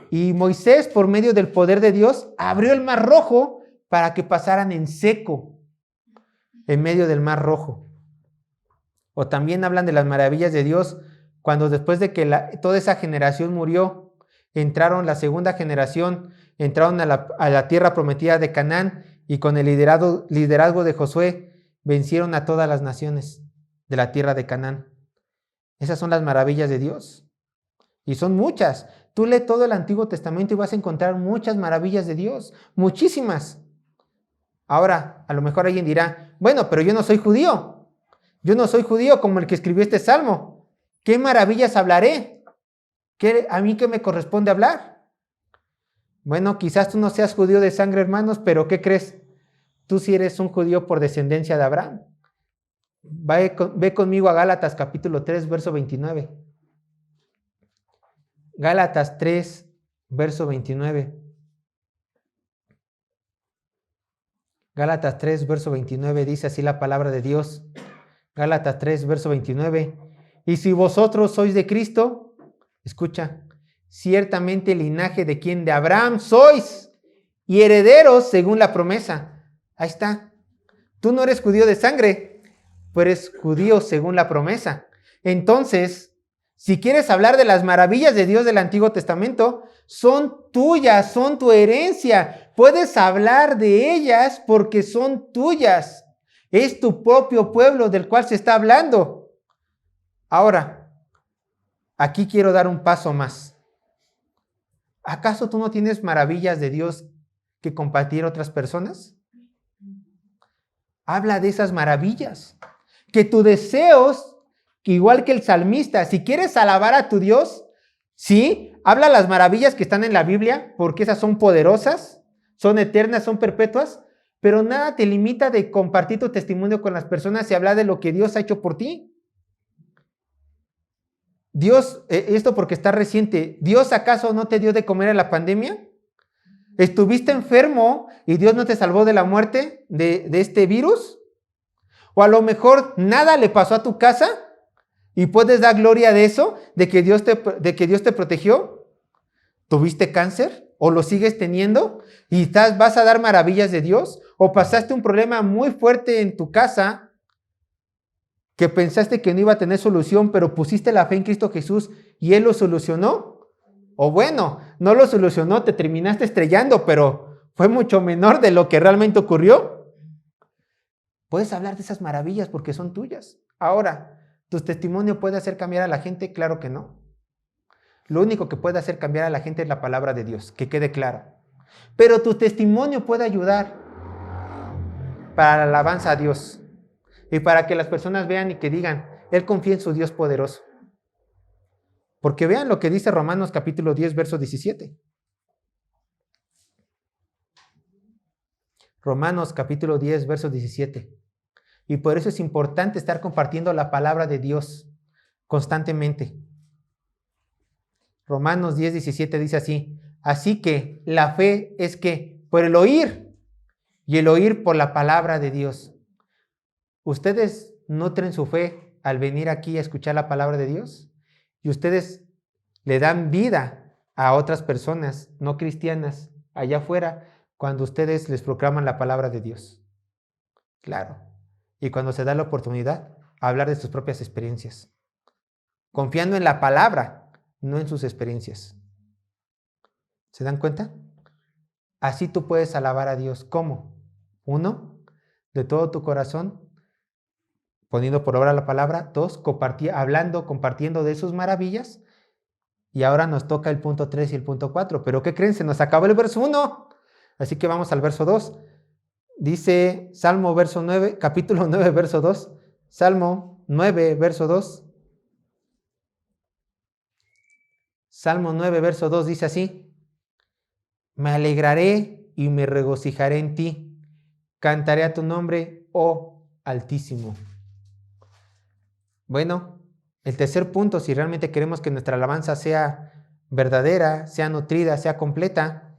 y Moisés, por medio del poder de Dios, abrió el Mar Rojo para que pasaran en seco en medio del Mar Rojo. O también hablan de las maravillas de Dios cuando después de que toda esa generación murió, entraron la segunda generación, entraron a la tierra prometida de Canaán y con el liderazgo de Josué vencieron a todas las naciones de la tierra de Canaán. Esas son las maravillas de Dios. Y son muchas. Tú lee todo el Antiguo Testamento y vas a encontrar muchas maravillas de Dios. Muchísimas. Ahora, a lo mejor alguien dirá, bueno, pero yo no soy judío. Yo no soy judío como el que escribió este salmo. ¿Qué maravillas hablaré? ¿A mí qué me corresponde hablar? Bueno, quizás tú no seas judío de sangre, hermanos, pero ¿qué crees? Tú sí eres un judío por descendencia de Abraham. Ve conmigo a Gálatas capítulo 3, verso 29. Gálatas 3, verso 29. Gálatas 3, verso 29 dice así la palabra de Dios. Gálatas 3, verso 29. Y si vosotros sois de Cristo, escucha, ciertamente el linaje de quien de Abraham sois y herederos según la promesa. Ahí está. Tú no eres judío de sangre, pero eres judío según la promesa. Entonces, si quieres hablar de las maravillas de Dios del Antiguo Testamento, son tuyas, son tu herencia. Puedes hablar de ellas porque son tuyas. Es tu propio pueblo del cual se está hablando. Ahora, aquí quiero dar un paso más. ¿Acaso tú no tienes maravillas de Dios que compartir a otras personas? Habla de esas maravillas. Que tus deseos, igual que el salmista, si quieres alabar a tu Dios, sí, habla las maravillas que están en la Biblia, porque esas son poderosas, son eternas, son perpetuas, pero nada te limita de compartir tu testimonio con las personas y hablar de lo que Dios ha hecho por ti. Dios, esto porque está reciente, ¿Dios acaso no te dio de comer en la pandemia? ¿Estuviste enfermo y Dios no te salvó de la muerte de este virus? O a lo mejor nada le pasó a tu casa y puedes dar gloria de eso, de que Dios te protegió. ¿Tuviste cáncer o lo sigues teniendo y vas a dar maravillas de Dios? ¿O pasaste un problema muy fuerte en tu casa que pensaste que no iba a tener solución, pero pusiste la fe en Cristo Jesús y Él lo solucionó? O bueno, no lo solucionó, te terminaste estrellando, pero fue mucho menor de lo que realmente ocurrió. Puedes hablar de esas maravillas porque son tuyas. Ahora, ¿tu testimonio puede hacer cambiar a la gente? Claro que no. Lo único que puede hacer cambiar a la gente es la palabra de Dios, que quede claro. Pero tu testimonio puede ayudar para la alabanza a Dios y para que las personas vean y que digan, Él confía en su Dios poderoso. Porque vean lo que dice Romanos capítulo 10, verso 17. Romanos capítulo 10, verso 17. Y por eso es importante estar compartiendo la palabra de Dios constantemente. Romanos 10, 17 dice así, así que la fe es que por el oír y el oír por la palabra de Dios. ¿Ustedes nutren su fe al venir aquí a escuchar la palabra de Dios? Y ustedes le dan vida a otras personas no cristianas allá afuera cuando ustedes les proclaman la palabra de Dios. Claro. Y cuando se da la oportunidad, hablar de sus propias experiencias. Confiando en la palabra, no en sus experiencias. ¿Se dan cuenta? Así tú puedes alabar a Dios. ¿Cómo? 1, de todo tu corazón, poniendo por obra la palabra. 2, compartiendo de sus maravillas. Y ahora nos toca el punto 3 y el punto 4. ¿Pero qué creen? Se nos acabó el verso 1. Así que vamos al verso 2. Dice Salmo verso 9, capítulo 9, verso 2. Salmo 9, verso 2. Salmo 9, verso 2 dice así. Me alegraré y me regocijaré en ti. Cantaré a tu nombre, oh Altísimo. Bueno, el tercer punto, si realmente queremos que nuestra alabanza sea verdadera, sea nutrida, sea completa,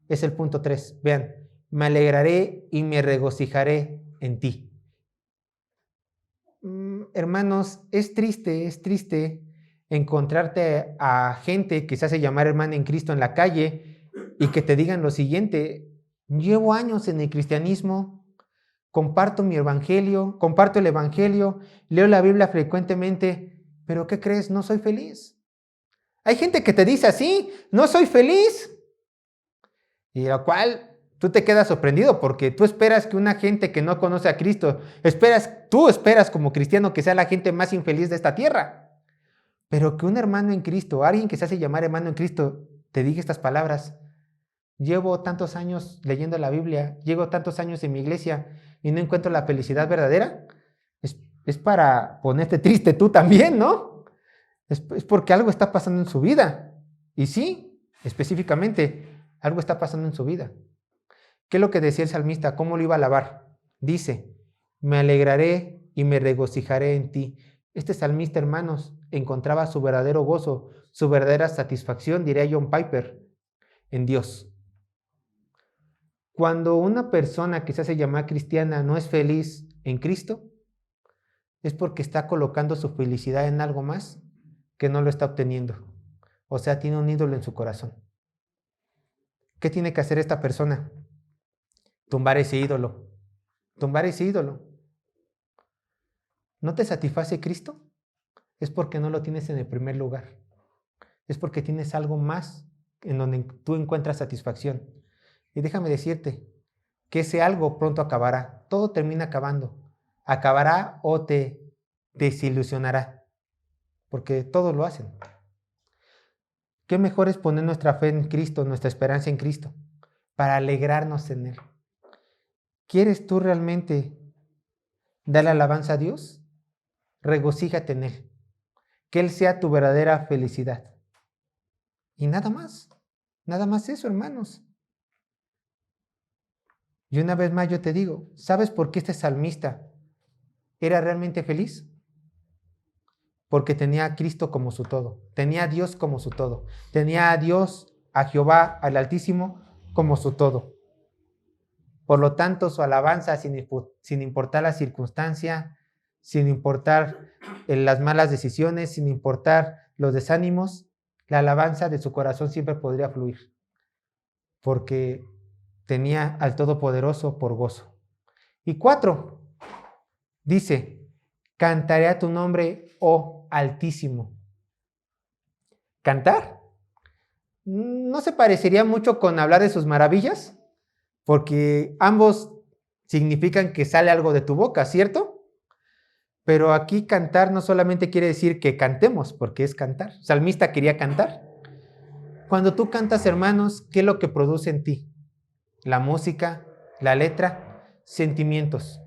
es el punto 3. Vean, me alegraré y me regocijaré en ti. Hermanos, es triste encontrarte a gente que se hace llamar hermana en Cristo en la calle y que te digan lo siguiente: llevo años en el cristianismo, comparto el evangelio, leo la Biblia frecuentemente, pero ¿qué crees? No soy feliz. Hay gente que te dice así: no soy feliz. Y lo cual tú te quedas sorprendido porque tú esperas que una gente que no conoce a Cristo, tú esperas como cristiano que sea la gente más infeliz de esta tierra. Pero que un hermano en Cristo, alguien que se hace llamar hermano en Cristo, te diga estas palabras: llevo tantos años leyendo la Biblia, llevo tantos años en mi iglesia y no encuentro la felicidad verdadera, es para ponerte triste tú también, ¿no? Es porque algo está pasando en su vida. Y sí, específicamente, algo está pasando en su vida. ¿Qué es lo que decía el salmista? ¿Cómo lo iba a alabar? Dice: me alegraré y me regocijaré en ti. Este salmista, hermanos, encontraba su verdadero gozo, su verdadera satisfacción, diría John Piper, en Dios. Cuando una persona que se hace llamar cristiana no es feliz en Cristo, es porque está colocando su felicidad en algo más que no lo está obteniendo. O sea, tiene un ídolo en su corazón. ¿Qué tiene que hacer esta persona? Tumbar ese ídolo. Tumbar ese ídolo. ¿No te satisface Cristo? Es porque no lo tienes en el primer lugar. Es porque tienes algo más en donde tú encuentras satisfacción. Y déjame decirte que ese algo pronto acabará. Todo termina acabando. Acabará o te desilusionará. Porque todos lo hacen. ¿Qué mejor es poner nuestra fe en Cristo, nuestra esperanza en Cristo, para alegrarnos en Él? ¿Quieres tú realmente darle alabanza a Dios? Regocíjate en Él. Que Él sea tu verdadera felicidad. Y nada más eso, hermanos. Y una vez más yo te digo, ¿sabes por qué este salmista era realmente feliz? Porque tenía a Cristo como su todo, tenía a Dios como su todo, tenía a Dios, a Jehová, al Altísimo, como su todo. Por lo tanto, su alabanza, sin importar la circunstancia, sin importar las malas decisiones, sin importar los desánimos, la alabanza de su corazón siempre podría fluir, porque tenía al Todopoderoso por gozo. Y 4, dice: cantaré a tu nombre, oh Altísimo. ¿Cantar? ¿No se parecería mucho con hablar de sus maravillas? Porque ambos significan que sale algo de tu boca, ¿cierto? Pero aquí cantar no solamente quiere decir que cantemos, porque es cantar. El salmista quería cantar. Cuando tú cantas, hermanos, ¿qué es lo que produce en ti? La música, la letra, sentimientos.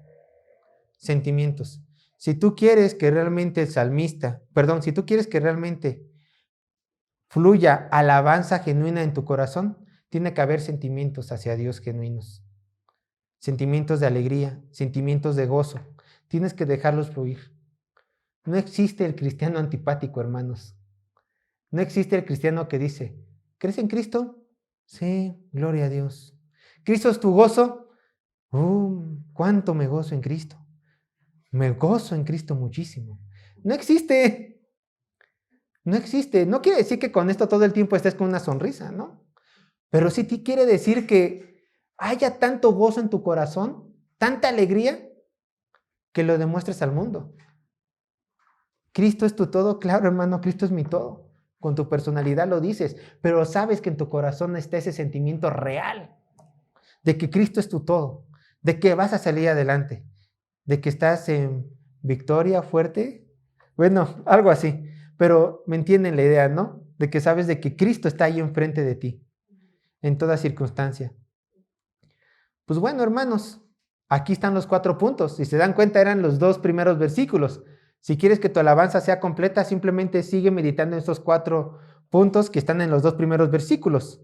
Sentimientos. Si tú quieres que realmente si tú quieres que realmente fluya alabanza genuina en tu corazón, tiene que haber sentimientos hacia Dios genuinos. Sentimientos de alegría, sentimientos de gozo. Tienes que dejarlos fluir. No existe el cristiano antipático, hermanos. No existe el cristiano que dice: ¿crees en Cristo? Sí, gloria a Dios. ¿Cristo es tu gozo? ¿Cuánto me gozo en Cristo? Me gozo en Cristo muchísimo. No existe. No existe. No quiere decir que con esto todo el tiempo estés con una sonrisa, ¿no? Pero sí quiere decir que haya tanto gozo en tu corazón, tanta alegría, que lo demuestres al mundo. ¿Cristo es tu todo? Claro, hermano, Cristo es mi todo. Con tu personalidad lo dices, pero sabes que en tu corazón está ese sentimiento real de que Cristo es tu todo, de que vas a salir adelante, de que estás en victoria fuerte. Bueno, algo así, pero me entienden la idea, ¿no? De que sabes de que Cristo está ahí enfrente de ti, en toda circunstancia. Pues bueno, hermanos, aquí están los 4 puntos. Si se dan cuenta, eran los 2 primeros versículos. Si quieres que tu alabanza sea completa, simplemente sigue meditando en estos 4 puntos que están en los 2 primeros versículos.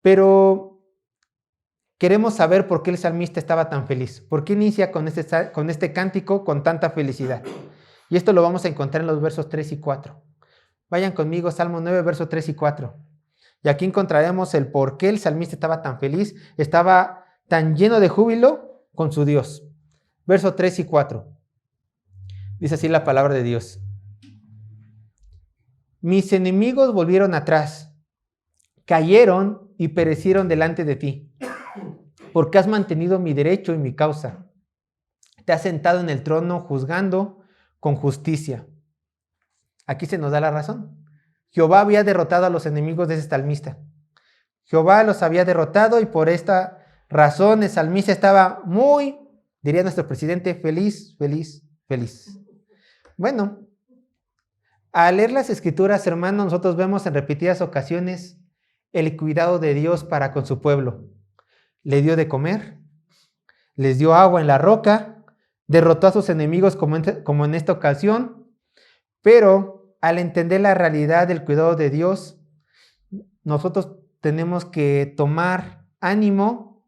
Pero queremos saber por qué el salmista estaba tan feliz. ¿Por qué inicia con este cántico con tanta felicidad? Y esto lo vamos a encontrar en los versos 3 y 4. Vayan conmigo, Salmo 9, verso 3 y 4. Y aquí encontraremos el por qué el salmista estaba tan feliz, estaba tan lleno de júbilo con su Dios. Verso 3 y 4. Dice así la palabra de Dios. Mis enemigos volvieron atrás, cayeron y perecieron delante de ti, porque has mantenido mi derecho y mi causa. Te has sentado en el trono juzgando con justicia. Aquí se nos da la razón. Jehová había derrotado a los enemigos de ese salmista. Jehová los había derrotado y por esta razón el salmista estaba muy, diría nuestro presidente, feliz, feliz, feliz. Bueno, al leer las escrituras, hermanos, nosotros vemos en repetidas ocasiones el cuidado de Dios para con su pueblo. Le dio de comer, les dio agua en la roca, derrotó a sus enemigos como en esta ocasión, pero al entender la realidad del cuidado de Dios, nosotros tenemos que tomar ánimo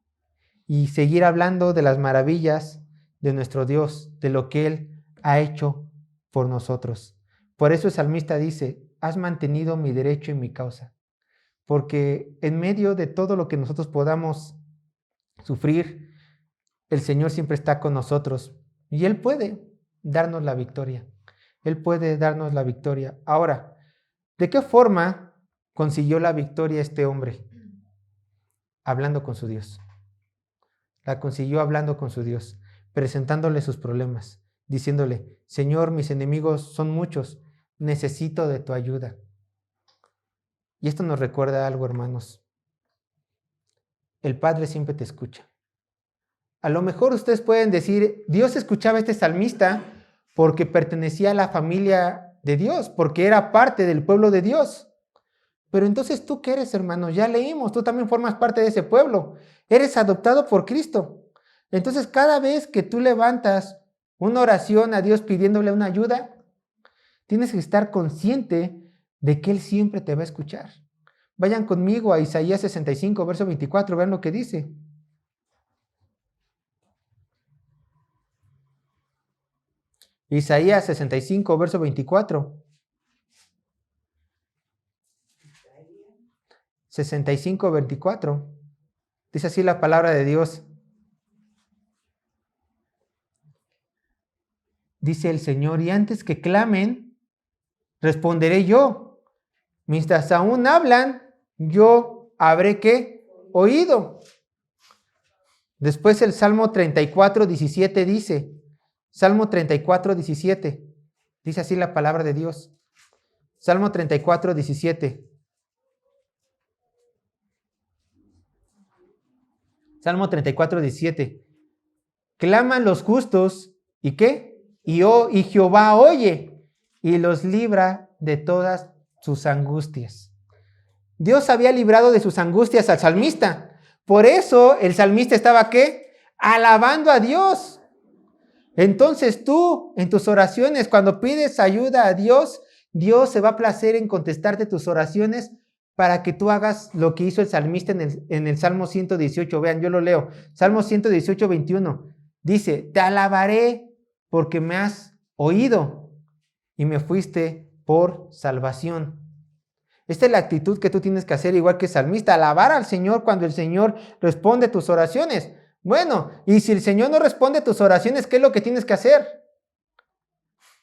y seguir hablando de las maravillas de nuestro Dios, de lo que Él ha hecho por nosotros. Por eso el salmista dice, has mantenido mi derecho y mi causa. Porque en medio de todo lo que nosotros podamos sufrir, el Señor siempre está con nosotros y Él puede darnos la victoria. Él puede darnos la victoria. Ahora, ¿de qué forma consiguió la victoria este hombre? Hablando con su Dios. La consiguió hablando con su Dios, presentándole sus problemas, diciéndole, Señor, mis enemigos son muchos, necesito de tu ayuda. Y esto nos recuerda algo, hermanos. El Padre siempre te escucha. A lo mejor ustedes pueden decir, Dios escuchaba a este salmista porque pertenecía a la familia de Dios, porque era parte del pueblo de Dios. Pero entonces, ¿tú qué eres, hermano? Ya leímos, tú también formas parte de ese pueblo. Eres adoptado por Cristo. Entonces, cada vez que tú levantas una oración a Dios pidiéndole una ayuda, tienes que estar consciente de que Él siempre te va a escuchar. Vayan conmigo a Isaías 65, verso 24, vean lo que dice. Isaías 65, verso 24. 65, 24. Dice así la palabra de Dios. Dice el Señor, y antes que clamen, responderé yo. Mientras aún hablan, yo habré ¿qué? Oído. Después el Salmo 34, 17 dice, Salmo 34, 17, dice así la palabra de Dios. Salmo 34, 17. Salmo 34, 17. Claman los justos, ¿y qué? Y Jehová oye y los libra de todas sus angustias. Dios había librado de sus angustias al salmista. Por eso el salmista estaba ¿qué? Alabando a Dios. Entonces tú, en tus oraciones, cuando pides ayuda a Dios, Dios se va a placer en contestarte tus oraciones para que tú hagas lo que hizo el salmista en el Salmo 118. Vean, yo lo leo. Salmo 118, 21. Dice, te alabaré porque me has oído y me fuiste por salvación. Esta es la actitud que tú tienes que hacer igual que el salmista, alabar al Señor cuando el Señor responde tus oraciones. Bueno, y si el Señor no responde tus oraciones, ¿qué es lo que tienes que hacer?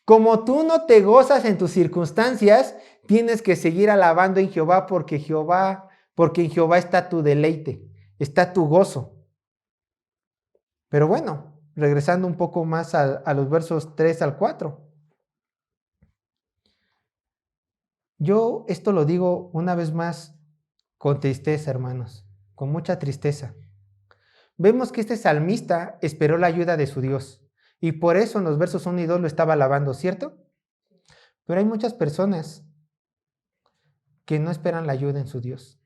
Como tú no te gozas en tus circunstancias, tienes que seguir alabando en Jehová porque en Jehová está tu deleite, está tu gozo. Pero bueno, regresando un poco más a los versos 3 al 4. Yo esto lo digo una vez más con tristeza, hermanos, con mucha tristeza. Vemos que este salmista esperó la ayuda de su Dios y por eso en los versos 1 y 2 lo estaba alabando, ¿cierto? Pero hay muchas personas que no esperan la ayuda en su Dios.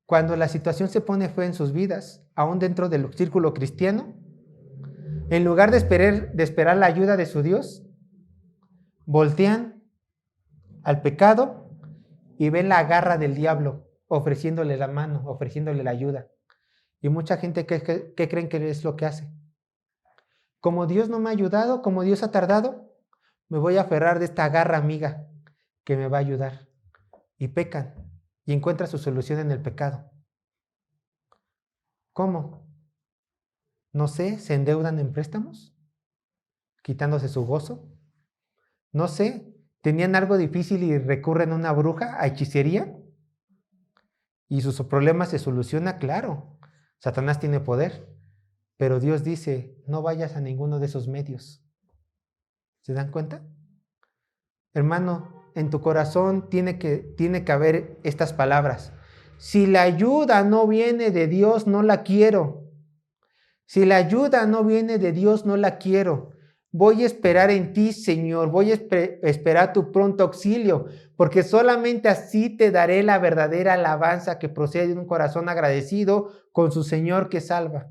Cuando la situación se pone fea en sus vidas, aún dentro del círculo cristiano, en lugar de esperar la ayuda de su Dios, voltean al pecado y ven la garra del diablo ofreciéndole la mano, ofreciéndole la ayuda. Y mucha gente ¿qué creen que es lo que hace? Como Dios no me ha ayudado, como Dios ha tardado, me voy a aferrar de esta garra amiga que me va a ayudar. Y pecan y encuentran su solución en el pecado. ¿Cómo? No sé, se endeudan en préstamos, quitándose su gozo. No sé, tenían algo difícil y recurren a una bruja, a hechicería, y su problema se soluciona, claro. Satanás tiene poder, pero Dios dice, no vayas a ninguno de esos medios. ¿Se dan cuenta? Hermano, en tu corazón tiene que haber estas palabras. Si la ayuda no viene de Dios, no la quiero. Si la ayuda no viene de Dios, no la quiero. Voy a esperar en ti, Señor. Voy a esperar tu pronto auxilio, porque solamente así te daré la verdadera alabanza que procede de un corazón agradecido con su Señor que salva.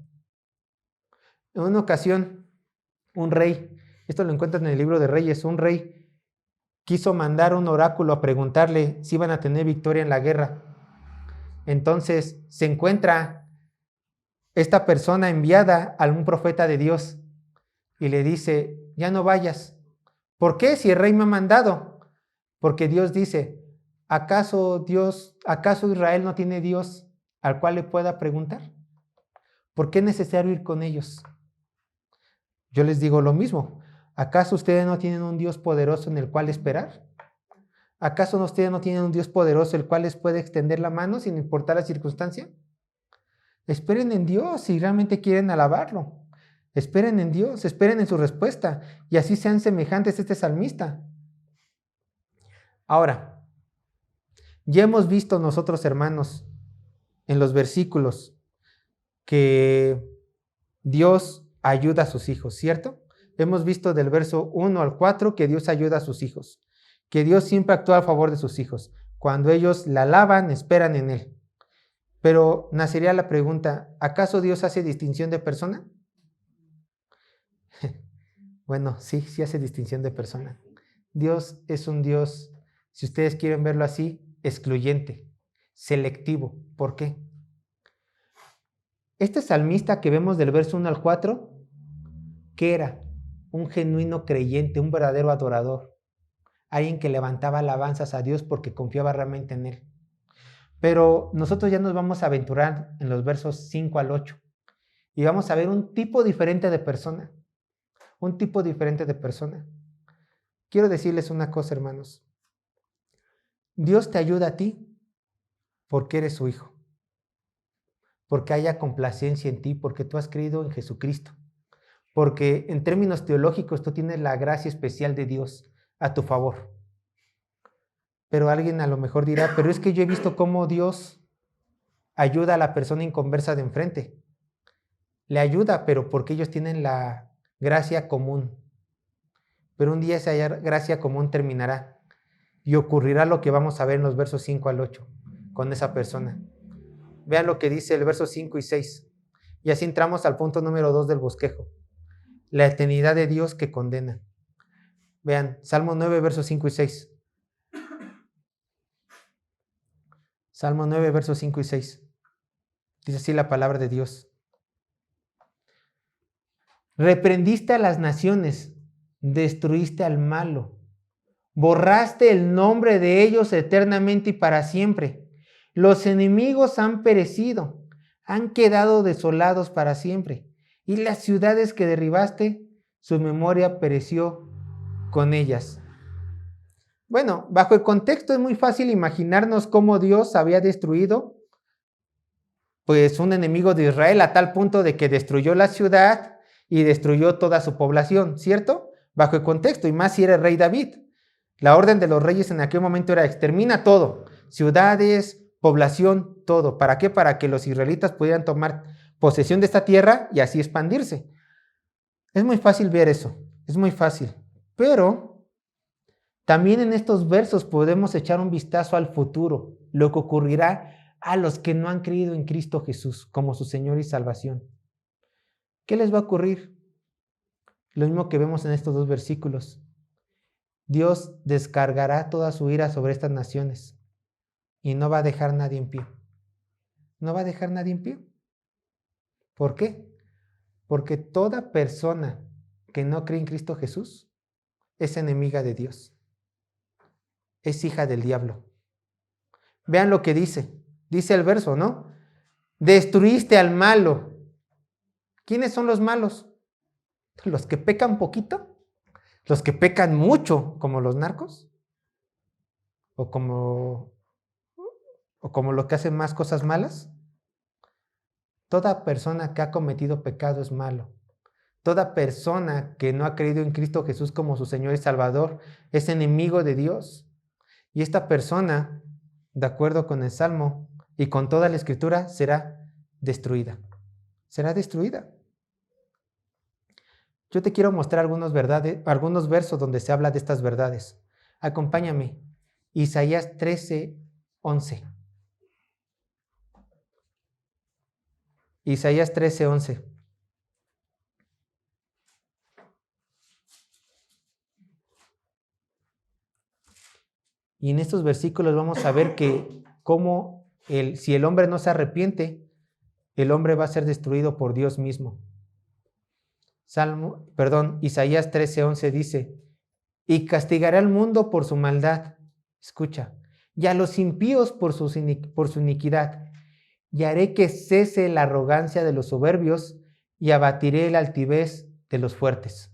En una ocasión, un rey, esto lo encuentran en el libro de Reyes, un rey quiso mandar un oráculo a preguntarle si iban a tener victoria en la guerra. Entonces se encuentra esta persona enviada a un profeta de Dios y le dice, ya no vayas. ¿Por qué? Si el rey me ha mandado. Porque Dios dice, ¿acaso Israel no tiene Dios al cual le pueda preguntar? ¿Por qué es necesario ir con ellos? Yo les digo lo mismo. ¿Acaso ustedes no tienen un Dios poderoso en el cual esperar? ¿Acaso ustedes no tienen un Dios poderoso el cual les puede extender la mano sin importar la circunstancia? Esperen en Dios si realmente quieren alabarlo. Esperen en Dios, esperen en su respuesta y así sean semejantes a este salmista. Ahora, ya hemos visto nosotros, hermanos, en los versículos que Dios ayuda a sus hijos, ¿cierto? Hemos visto del verso 1 al 4 que Dios ayuda a sus hijos, que Dios siempre actúa a favor de sus hijos. Cuando ellos la alaban, esperan en Él. Pero nacería la pregunta, ¿acaso Dios hace distinción de persona? Bueno, sí hace distinción de persona. Dios es un Dios, si ustedes quieren verlo así, excluyente, selectivo. ¿Por qué? Este salmista que vemos del verso 1 al 4, ¿qué era? Un genuino creyente, un verdadero adorador. Alguien que levantaba alabanzas a Dios porque confiaba realmente en Él. Pero nosotros ya nos vamos a aventurar en los versos 5 al 8 y vamos a ver un tipo diferente de persona. Un tipo diferente de persona. Quiero decirles una cosa, hermanos. Dios te ayuda a ti porque eres su hijo, porque haya complacencia en ti, porque tú has creído en Jesucristo, porque en términos teológicos tú tienes la gracia especial de Dios a tu favor. Pero alguien a lo mejor dirá, pero es que yo he visto cómo Dios ayuda a la persona inconversa de enfrente. Le ayuda, pero porque ellos tienen la gracia común. Pero un día esa gracia común terminará y ocurrirá lo que vamos a ver en los versos 5 al 8 con esa persona. Vean lo que dice el verso 5 y 6. Y así entramos al punto número 2 del bosquejo. La eternidad de Dios que condena. Vean, Salmo 9, versos 5 y 6. Salmo 9, versos 5 y 6. Dice así la palabra de Dios. Reprendiste a las naciones, destruiste al malo, borraste el nombre de ellos eternamente y para siempre. Los enemigos han perecido, han quedado desolados para siempre. Y las ciudades que derribaste, su memoria pereció con ellas. Bueno, bajo el contexto es muy fácil imaginarnos cómo Dios había destruido pues un enemigo de Israel a tal punto de que destruyó la ciudad y destruyó toda su población, ¿cierto? Bajo el contexto, y más si era el rey David. La orden de los reyes en aquel momento era extermina todo, ciudades, población, todo. ¿Para qué? Para que los israelitas pudieran tomar posesión de esta tierra y así expandirse. Es muy fácil ver eso, es muy fácil. Pero también en estos versos podemos echar un vistazo al futuro, lo que ocurrirá a los que no han creído en Cristo Jesús como su Señor y Salvación. ¿Qué les va a ocurrir? Lo mismo que vemos en estos dos versículos. Dios descargará toda su ira sobre estas naciones y no va a dejar nadie en pie. No va a dejar nadie en pie. ¿Por qué? Porque toda persona que no cree en Cristo Jesús es enemiga de Dios. Es hija del diablo. Vean lo que dice. Dice el verso, ¿no? Destruiste al malo. ¿Quiénes son los malos? ¿Los que pecan poquito? ¿Los que pecan mucho, como los narcos? ¿O como los que hacen más cosas malas? Toda persona que ha cometido pecado es malo. Toda persona que no ha creído en Cristo Jesús como su Señor y Salvador es enemigo de Dios. Y esta persona, de acuerdo con el Salmo y con toda la Escritura, será destruida. Será destruida. Yo te quiero mostrar algunos versos donde se habla de estas verdades. Acompáñame. Isaías 13:11. Isaías 13:11. Y en estos versículos vamos a ver que si el hombre no se arrepiente, el hombre va a ser destruido por Dios mismo. Isaías 13:11 dice, y castigaré al mundo por su maldad. Escucha, y a los impíos por su iniquidad, y haré que cese la arrogancia de los soberbios, y abatiré la altivez de los fuertes.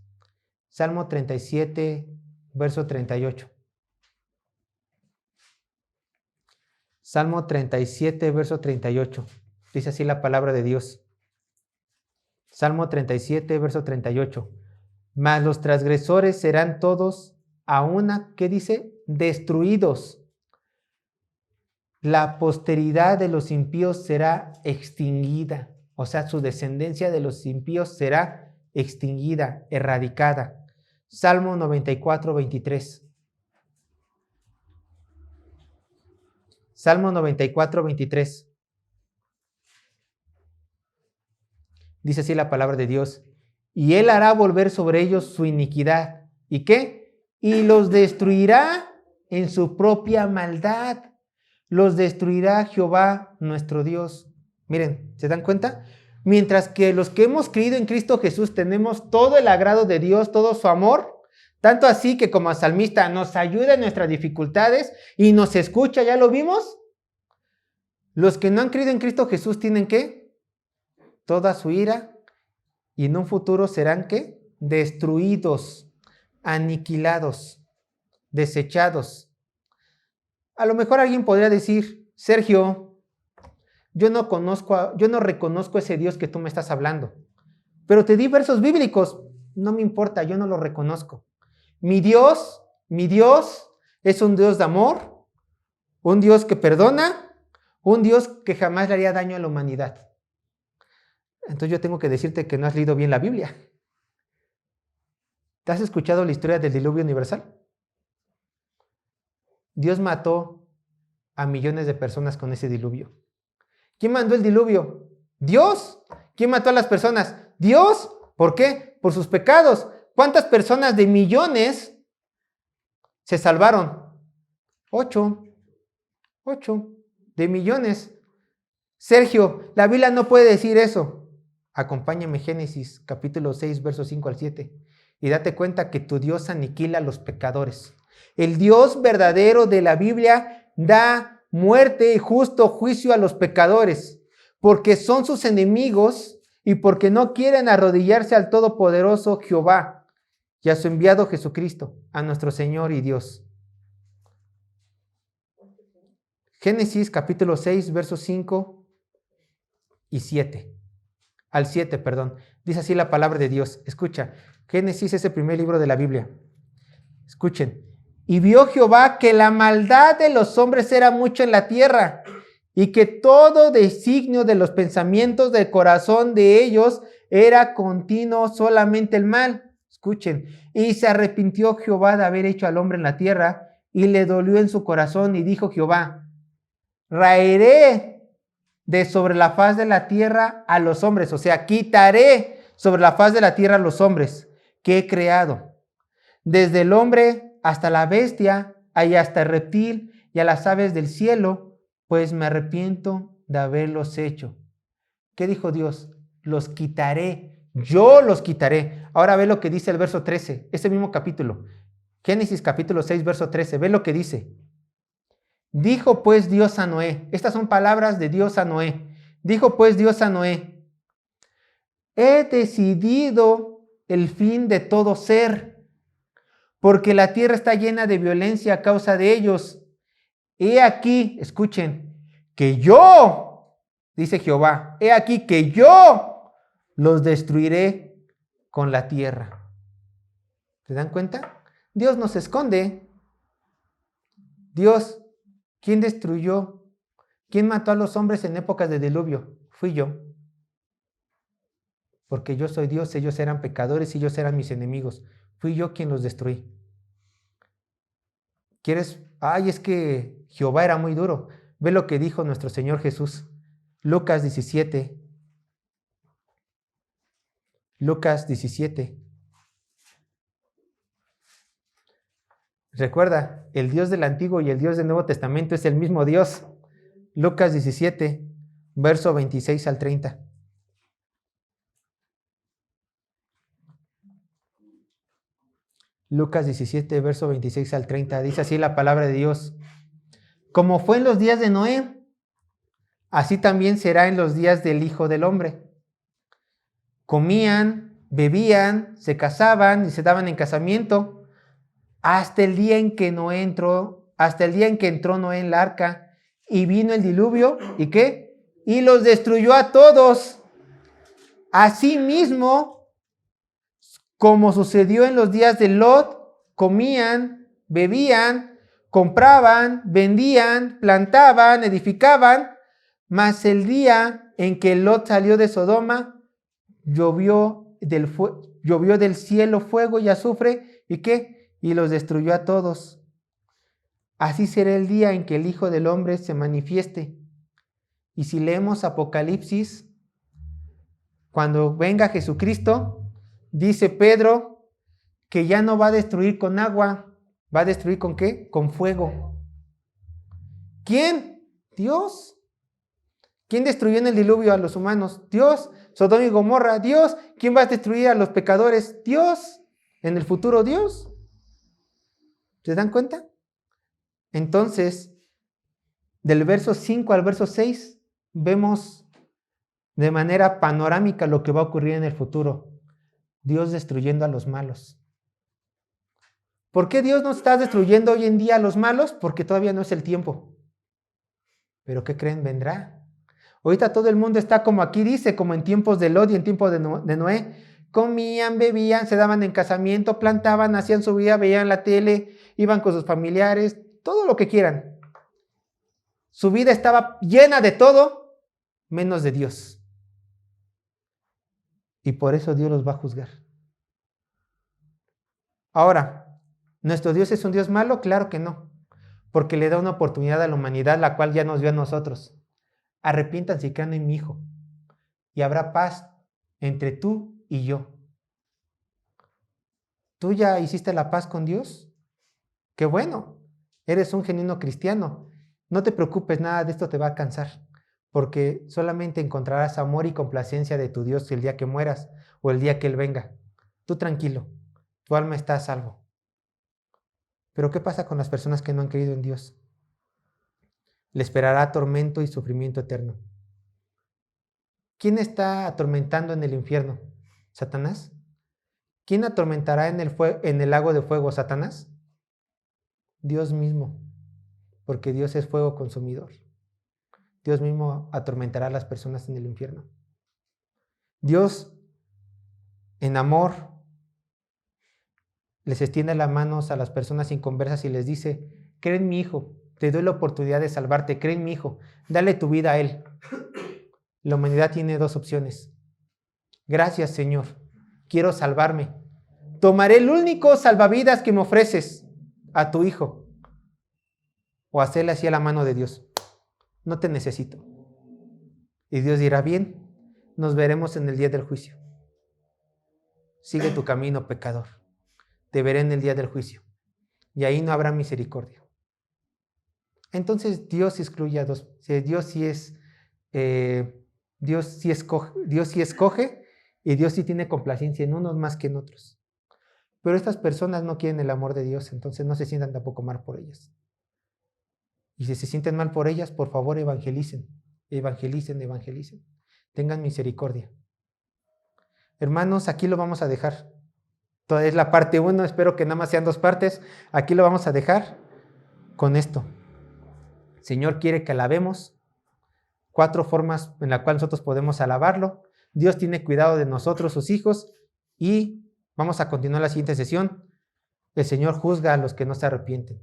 Salmo 37, verso 38. Salmo 37, verso 38. Dice así la palabra de Dios. Salmo 37, verso 38. Mas los transgresores serán todos a una, ¿qué dice? Destruidos. La posteridad de los impíos será extinguida. O sea, su descendencia de los impíos será extinguida, erradicada. Salmo 94, 23. Salmo 94, 23. Dice así la palabra de Dios. Y él hará volver sobre ellos su iniquidad. ¿Y qué? Y los destruirá en su propia maldad. Los destruirá Jehová nuestro Dios. Miren, ¿se dan cuenta? Mientras que los que hemos creído en Cristo Jesús tenemos todo el agrado de Dios, todo su amor, tanto así que como salmista nos ayuda en nuestras dificultades y nos escucha, ¿ya lo vimos? Los que no han creído en Cristo Jesús tienen ¿qué? Toda su ira y en un futuro serán ¿qué? Destruidos, aniquilados, desechados. A lo mejor alguien podría decir, Sergio, yo no reconozco ese Dios que tú me estás hablando, pero te di versos bíblicos. No me importa, yo no lo reconozco. Mi Dios es un Dios de amor, un Dios que perdona, un Dios que jamás le haría daño a la humanidad. Entonces yo tengo que decirte que no has leído bien la Biblia. ¿Te has escuchado la historia del diluvio universal? Dios mató a millones de personas con ese diluvio. ¿Quién mandó el diluvio? Dios. ¿Quién mató a las personas? Dios. ¿Por qué? Por sus pecados. ¿Cuántas personas de millones se salvaron? 8 de millones. Sergio, la Biblia no puede decir eso. Acompáñame Génesis capítulo 6, versos 5 al 7. Y date cuenta que tu Dios aniquila a los pecadores. El Dios verdadero de la Biblia da muerte y justo juicio a los pecadores, porque son sus enemigos y porque no quieren arrodillarse al todopoderoso Jehová y a su enviado Jesucristo, a nuestro Señor y Dios. Génesis capítulo 6, versos 5 y 7. Al 7, perdón. Dice así la palabra de Dios. Escucha, Génesis es el primer libro de la Biblia. Escuchen. Y vio Jehová que la maldad de los hombres era mucho en la tierra, y que todo designio de los pensamientos del corazón de ellos era continuo solamente el mal. Escuchen. Y se arrepintió Jehová de haber hecho al hombre en la tierra, y le dolió en su corazón, y dijo Jehová, raeré de sobre la faz de la tierra a los hombres, o sea, quitaré sobre la faz de la tierra a los hombres que he creado, desde el hombre hasta la bestia, y hasta el reptil y a las aves del cielo, pues me arrepiento de haberlos hecho. ¿Qué dijo Dios? Los quitaré, yo los quitaré. Ahora ve lo que dice el verso 13, ese mismo capítulo. Génesis capítulo 6, verso 13. Ve lo que dice. Dijo pues Dios a Noé. Estas son palabras de Dios a Noé. Dijo pues Dios a Noé. He decidido el fin de todo ser, porque la tierra está llena de violencia a causa de ellos. He aquí, escuchen, que yo, dice Jehová, he aquí que yo los destruiré con la tierra. ¿Se dan cuenta? Dios nos esconde. Dios, ¿quién destruyó? ¿Quién mató a los hombres en épocas de diluvio? Fui yo. Porque yo soy Dios, ellos eran pecadores y ellos eran mis enemigos. Fui yo quien los destruí. ¿Quieres? Ay, es que Jehová era muy duro. Ve lo que dijo nuestro Señor Jesús. Lucas 17. Lucas 17. Recuerda, el Dios del Antiguo y el Dios del Nuevo Testamento es el mismo Dios. Lucas 17, verso 26 al 30. Lucas 17, verso 26 al 30. Dice así la palabra de Dios. Como fue en los días de Noé, así también será en los días del Hijo del Hombre. Comían, bebían, se casaban y se daban en casamiento hasta el día en que Noé entró, hasta el día en que entró Noé en la arca y vino el diluvio, ¿y qué? Y los destruyó a todos. Asimismo, como sucedió en los días de Lot, comían, bebían, compraban, vendían, plantaban, edificaban, mas el día en que Lot salió de Sodoma, llovió del cielo fuego y azufre, ¿y qué? Y los destruyó a todos. Así será el día en que el Hijo del Hombre se manifieste. Y si leemos Apocalipsis, cuando venga Jesucristo, dice Pedro que ya no va a destruir con agua, va a destruir ¿con qué? Con fuego. ¿Quién? Dios. ¿Quién destruyó en el diluvio a los humanos? Dios. Sodoma y Gomorra, Dios. ¿Quién va a destruir a los pecadores? Dios. En el futuro, Dios. ¿Se dan cuenta? Entonces, del verso 5 al verso 6, vemos de manera panorámica lo que va a ocurrir en el futuro. Dios destruyendo a los malos. ¿Por qué Dios no está destruyendo hoy en día a los malos? Porque todavía no es el tiempo. ¿Pero qué creen? Vendrá. Ahorita todo el mundo está como aquí dice, como en tiempos de Lot y en tiempos de Noé. Comían, bebían, se daban en casamiento, plantaban, hacían su vida, veían la tele, iban con sus familiares, todo lo que quieran. Su vida estaba llena de todo, menos de Dios. Y por eso Dios los va a juzgar. Ahora, ¿nuestro Dios es un Dios malo? Claro que no, porque le da una oportunidad a la humanidad, la cual ya nos dio a nosotros. Arrepiéntanse y crean en mi Hijo, y habrá paz entre tú y yo. ¿Tú ya hiciste la paz con Dios? ¡Qué bueno! Eres un genuino cristiano. No te preocupes, nada de esto te va a alcanzar, porque solamente encontrarás amor y complacencia de tu Dios el día que mueras o el día que Él venga. Tú tranquilo, tu alma está a salvo. Pero ¿qué pasa con las personas que no han creído en Dios? Le esperará tormento y sufrimiento eterno. ¿Quién está atormentando en el infierno? ¿Satanás? ¿Quién atormentará en el lago de fuego? ¿Satanás? Dios mismo, porque Dios es fuego consumidor. Dios mismo atormentará a las personas en el infierno. Dios, en amor, les extiende las manos a las personas inconversas y les dice: cree en mi Hijo, te doy la oportunidad de salvarte, cree en mi Hijo, dale tu vida a Él. La humanidad tiene dos opciones. Gracias, Señor, quiero salvarme. Tomaré el único salvavidas que me ofreces, a tu Hijo, o hacerle así a la mano de Dios. No te necesito. Y Dios dirá: bien, nos veremos en el día del juicio. Sigue tu camino, pecador. Te veré en el día del juicio. Y ahí no habrá misericordia. Entonces Dios excluye a dos. Dios sí escoge y Dios sí tiene complacencia en unos más que en otros. Pero estas personas no quieren el amor de Dios, entonces no se sientan tampoco mal por ellas. Y si se sienten mal por ellas, por favor evangelicen, evangelicen, evangelicen. Tengan misericordia. Hermanos, aquí lo vamos a dejar. Toda es la parte 1, espero que nada más sean 2 partes. Aquí lo vamos a dejar con esto. El Señor quiere que alabemos. 4 formas en las cuales nosotros podemos alabarlo. Dios tiene cuidado de nosotros, sus hijos, y vamos a continuar la siguiente sesión. El Señor juzga a los que no se arrepienten.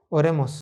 Oremos.